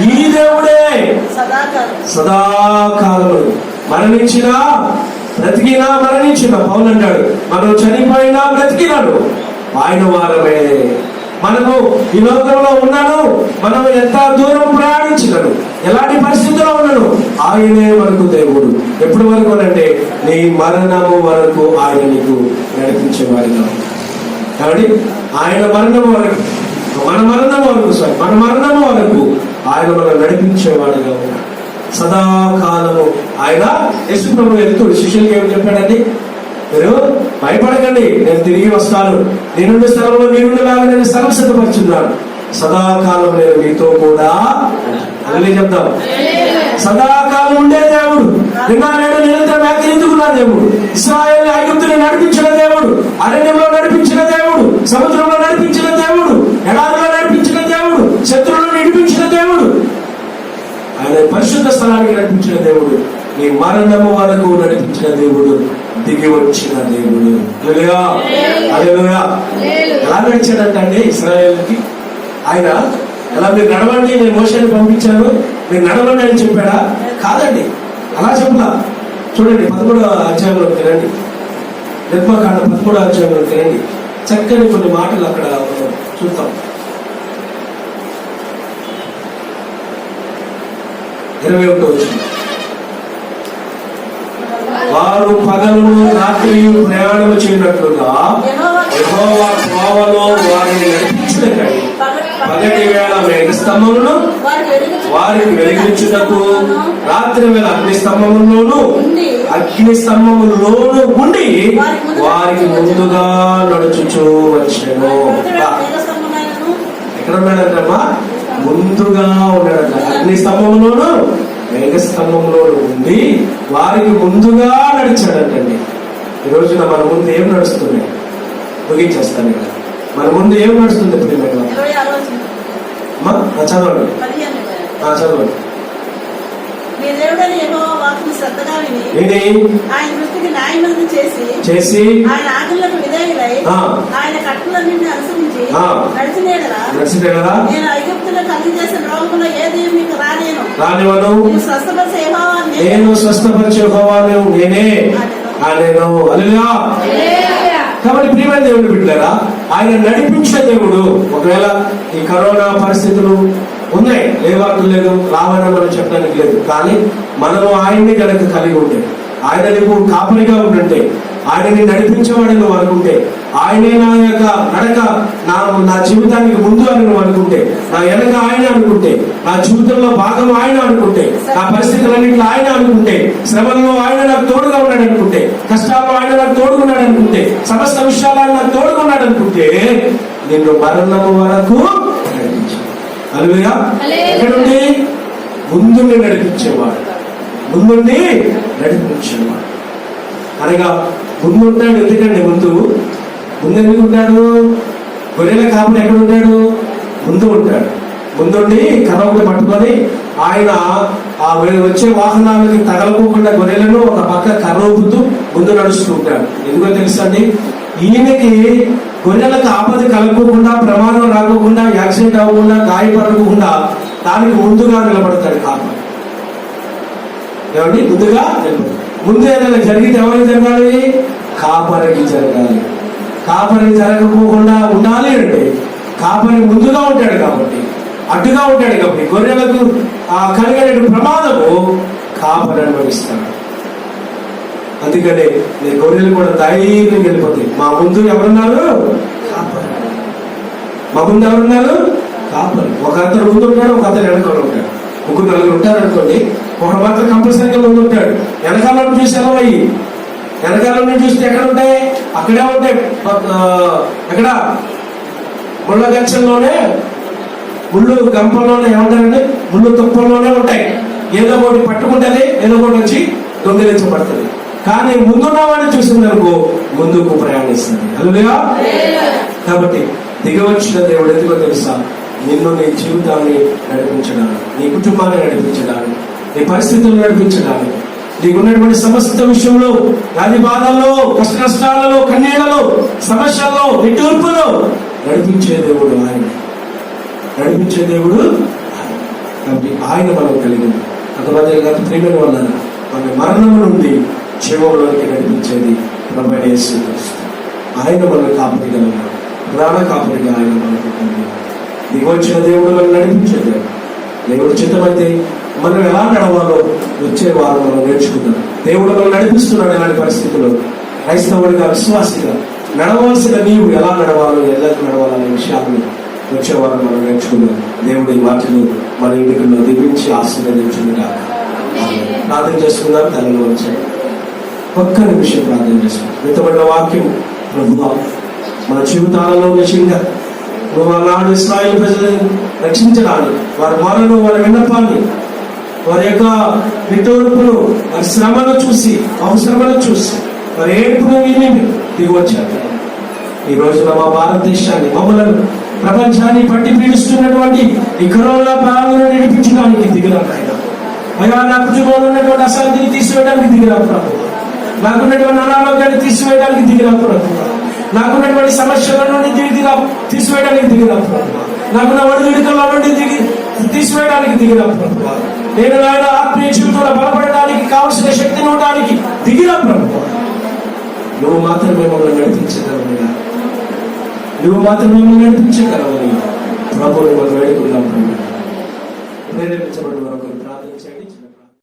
ఈ దేవుడే సదాకాలము మరణించినా బ్రతికినా మరణించినా పౌలు అంటాడు, మనం చనిపోయినా బ్రతికినాడు ఆయన వారమే. మనము ఈ లోకంలో ఉన్నాను, మనం ఎంత దూరం ప్రయాణించినాను, ఎలాంటి పరిస్థితుల్లో ఉన్నాను, ఆయనే మనకు దేవుడు. ఎప్పటి వరకు అంటే నీ మరణము వరకు ఆయన నీకు నడిపించేవాడిగా. కాబట్టి ఆయన మరణము వరకు మన మరణము వరకు ఆయన మనం నడిపించేవాడిగా ఉన్నాడు సదాకాలము. ఆయన యేసు ప్రభువు ఎదుగుతూ శిష్యులకి ఏమి చెప్పాడండి? మీరు భయపడకండి, నేను తిరిగి వస్తాను, నేనుండే స్థలంలో మీరుండేలాగా నేను స్థలం సిద్ధపరుచున్నాను, సదాకాలం నేను మీతో కూడా అదే చెప్తాం. సదాకాలం ఉండే దేవుడు, నిన్న నేడు నిరంతరం వ్యాఖ్యానించుకున్న దేవుడు, ఇశ్రాయేలు ఐగుప్తుని నడిపించిన దేవుడు, అరణ్యంలో నడిపించిన దేవుడు, సముద్రంలో నడిపించిన దేవుడు, ఎడారిలో నడిపించిన దేవుడు, శత్రువులను నడిపించిన దేవుడు, ఆయన పరిశుద్ధ స్థలానికి నడిపించిన దేవుడు, నీ మరణము వరకు నడిపించిన దేవుడు, దిగి వచ్చిన దేవుడు. హల్లెలూయా. ఎలా నడిచాడంటే ఇశ్రాయేలుకి ఆయన ఎలా మీరు నడవండి, నేను మోషేని పంపించాను, మీరు నడవండి అని చెప్పాడా? కాదండి, అలా చెప్పలా. చూడండి 13వ అధ్యాయంలోకి రండి, నిర్మకాండ 13వ అధ్యాయంలోకి రండి. చక్కని కొన్ని మాటలు అక్కడ చూద్దాం. 21వ వచనం. వారు పగలును రాత్రి ప్రయాణం చేయనట్లుగా యెహోవా త్రోవలో వారిని నడిపించుటకై పగటి వేళ మేఘస్తంభములను వారికి వెలిగించుటకు, రాత్రి వేళ అగ్నిస్తంభములోను ఉండి వారికి ముందుగా నడుచుచూ వచ్చెను. ఎక్కడ ఉన్నాడంటమ్మా? ముందుగా ఉన్నాడంట. అగ్నిస్తంభములోను మేఘస్తంభంలో ఉండి వారికి ముందుగా నడిచాడంటండి. ఈ రోజున మన ముందు ఏం నడుస్తుంది? ముగించేస్తాను ఇక్కడ. మన ముందు ఏం నడుస్తుంది? చదవండి చదవండి. చేసి ఆయన ఆజ్ఞలకు విధేయులై ఆయన కట్టలన్నింటినీ అనుసరించి నడిచితే కదా నేను ఐగుప్తులో కలిగజేసిన రోగంలో ఏది మీకు రానివ్వను, నేను స్వస్థపరిచే యెహోవాను నేనే అనేను. హల్లెలూయా. కాబట్టి ప్రియమైన దేవుడు బిడ్డలారా, ఆయన నడిపించే దేవుడు. ఒకవేళ ఈ కరోనా పరిస్థితులు ఉన్నాయి, లేవాట్లు లేదు, రావడం మనం చెప్పడానికి లేదు, కానీ మనము ఆయన్ని కనుక కలిగి ఉంటే, ఆయన నీకు కాపరిగా ఉంటుంటే, ఆయనని నడిపించేవాడు నువ్వు అనుకుంటే, ఆయనే నా యొక్క నడక, నా జీవితానికి ముందు అని నువ్వు అనుకుంటే, నా వెనక ఆయన అనుకుంటే, నా జీవితంలో భాగం ఆయన అనుకుంటే, నా పరిస్థితులన్నింటిలో ఆయన అనుకుంటే, శ్రమల్లో ఆయన నాకు తోడుగా ఉన్నాడు అనుకుంటే, కష్టాల్లో ఆయన నాకు తోడుకున్నాడు అనుకుంటే, సమస్త విషయాలు ఆయన నాకు తోడుకున్నాడు అనుకుంటే, నిన్ను మరణము వరకు నడిపించాడు. హల్లెలూయా. ఎక్కడుండి? ముందుండి నడిపించేవాడు, ముందుండి నడిపించేవాడు. అనగా ముందుంటాడు. ఎందుకండి ముందు ఎందుకు ఉంటాడు? గొర్రెల కాపులు ఎక్కడ ఉంటాడు? ముందు ఉంటాడు. ముందుండి కర్ర ఒకటి పట్టుకొని ఆయన ఆ వచ్చే వాహనాలకి తగలకోకుండా గొర్రెలను ఒక పక్క కర్ర ఊపుతూ ముందు నడుస్తూ ఉంటాడు. ఎందుకో తెలుసండి, ఈయనకి గొర్రెలకు ఆపద కలగకుండా, ప్రమాదం రాకోకుండా, యాక్సిడెంట్ అవ్వకుండా, గాయపడకుండా దానికి ముందుగా నిలబడతాడు కాపు. ఏమండి? ముందుగా నిలబడతాడు. ముందు ఏదైనా జరిగితే ఎవరికి జరగాలి? కాపరికి జరగాలి. కాపరికి జరగకోకుండా ఉండాలి అంటే కాపరి ముందుగా ఉంటాడు కాబట్టి, అడ్డుగా ఉంటాడు కాబట్టి గొర్రెలకు కలిగే ప్రమాదము కాపరి అనుభవిస్తాడు. అందుకనే నీ గొర్రెలు కూడా ధైర్యం వెళ్ళిపోతాయి. మా ముందు ఎవరున్నారు? కాపరి. మా ముందు ఎవరున్నారు? కాపరి. ఒక అతను ముందు ఉంటాడు, ఒక అతను వెనకాల ఉంటాడు. ముగ్గురు నలుగురు ఉంటారు అనుకోండి, ఒక మాత్రం కంపల్సరీగా ముందు ఉంటాడు. వెనకాల చూసి సెలవయ్యి, వెనకాల చూస్తే ఎక్కడ ఉంటాయి? అక్కడే ఉంటాయి. ఎక్కడ? ముళ్ళ గచ్చల్లోనే, ముళ్ళు గంపల్లోనే ఏమంటారండి, ముళ్ళు తుప్పల్లోనే ఉంటాయి. ఏదో ఒకటి పట్టుకుంటేనే ఏదో ఒకటి వచ్చి దొంగిలించబడుతుంది. కానీ ముందున్న వాడిని చూసిందనుకో ముందుకు ప్రయాణిస్తుంది. హల్లెలూయా. కాబట్టి దిగవచ్చిన దేవుడు ఎందుకో తెలుసా? నిన్ను నీ జీవితాన్ని నడిపించడానికి, నీ కుటుంబాన్ని నడిపించడానికి, నీ పరిస్థితులను నడిపించడానికి, నీకున్నటువంటి సమస్త విషయంలో, వ్యాధి బాధల్లో, కష్ట నష్టాలలో, కన్నీళ్లలో, సమస్యల్లో, నిట్టూర్పులో నడిపించే దేవుడు ఆయన. నడిపించే దేవుడు ఆయన. కాబట్టి ఆయన మనం కలిగింది. అంతమంది కాదు ప్రేమల వల్ల మన మరణం నుండి జీవంలోనికి నడిపించేది ప్రభువైన యేసు క్రీస్తు. ఆయన మనల్ని కాపాడగలరు. ప్రాణ కాపాడిగా ఆయన మనకు దిగొచ్చిన దేవుడు మనం నడిపించే దేవుడు. దేవుడు చిత్తమైతే మనం ఎలా నడవాలో వచ్చే వారు మనం నేర్చుకుందాం. దేవుడు మనం నడిపిస్తున్నాడు. ఎలాంటి పరిస్థితుల్లో క్రైస్తవుడిగా, విశ్వాసిగా నడవలసిన నీవు ఎలా నడవాలో, ఎలా నడవాలనే విషయాలను వచ్చేవారు మనం నేర్చుకుందాం. దేవుడు ఈ మాటలు మన ఇంటిలో దీవించి ఆశీర్వదించుగా ప్రార్థన చేసుకుందాం. తలలో వచ్చాయి ఒక్క నిమిషం ప్రార్థన చేసుకుందాం. మితమైన వాక్యం ప్రభువా మన జీవితాలలో నిజంగా నువ్వు ఆనాడు ఇశ్రాయేలు ప్రజలను రక్షించడానికి వారి మొరను, వారి విన్నపాన్ని, వారి యొక్క నిట్టూర్పును, వారి శ్రమను చూసి, అవసరమను చూసి, వారి ఏడుపును విని దిగి వచ్చారు. ఈ రోజున మా భారతదేశాన్ని, మమ్మలను, ప్రపంచాన్ని పట్టి పీడిస్తున్నటువంటి ఈ కరోనా ప్రాణాలను నడిపించడానికి దిగిరాడు ఆయన. అయ్యా నా కుటుంబంలో ఉన్నటువంటి అశాంతిని తీసివేయడానికి దిగిరాడు ప్రభు. నాకున్నటువంటి అనారోగ్యాన్ని తీసివేయడానికి దిగిరాడు ప్రభు. నాకున్నటువంటి సమస్యల నుండి తీసివేయడానికి దిగిరాడు ప్రభు. నాకున్న ఒడిదుడుకుల నుండి తీసివేయడానికి దిగిరాడు ప్రభు. నేను ఆయన ఆత్మీయ జీవితంలో బలపడడానికి కావలసిన శక్తిని ఉండడానికి దిగిరా ప్రభు. నువ్వు మాత్రమే మమ్మల్ని నడిపించగలవని, నువ్వు మాత్రమే మమ్మల్ని నడిపించగలవని ప్రభువుని మనం వేడుకున్నాం. ప్రేరేపించబడిన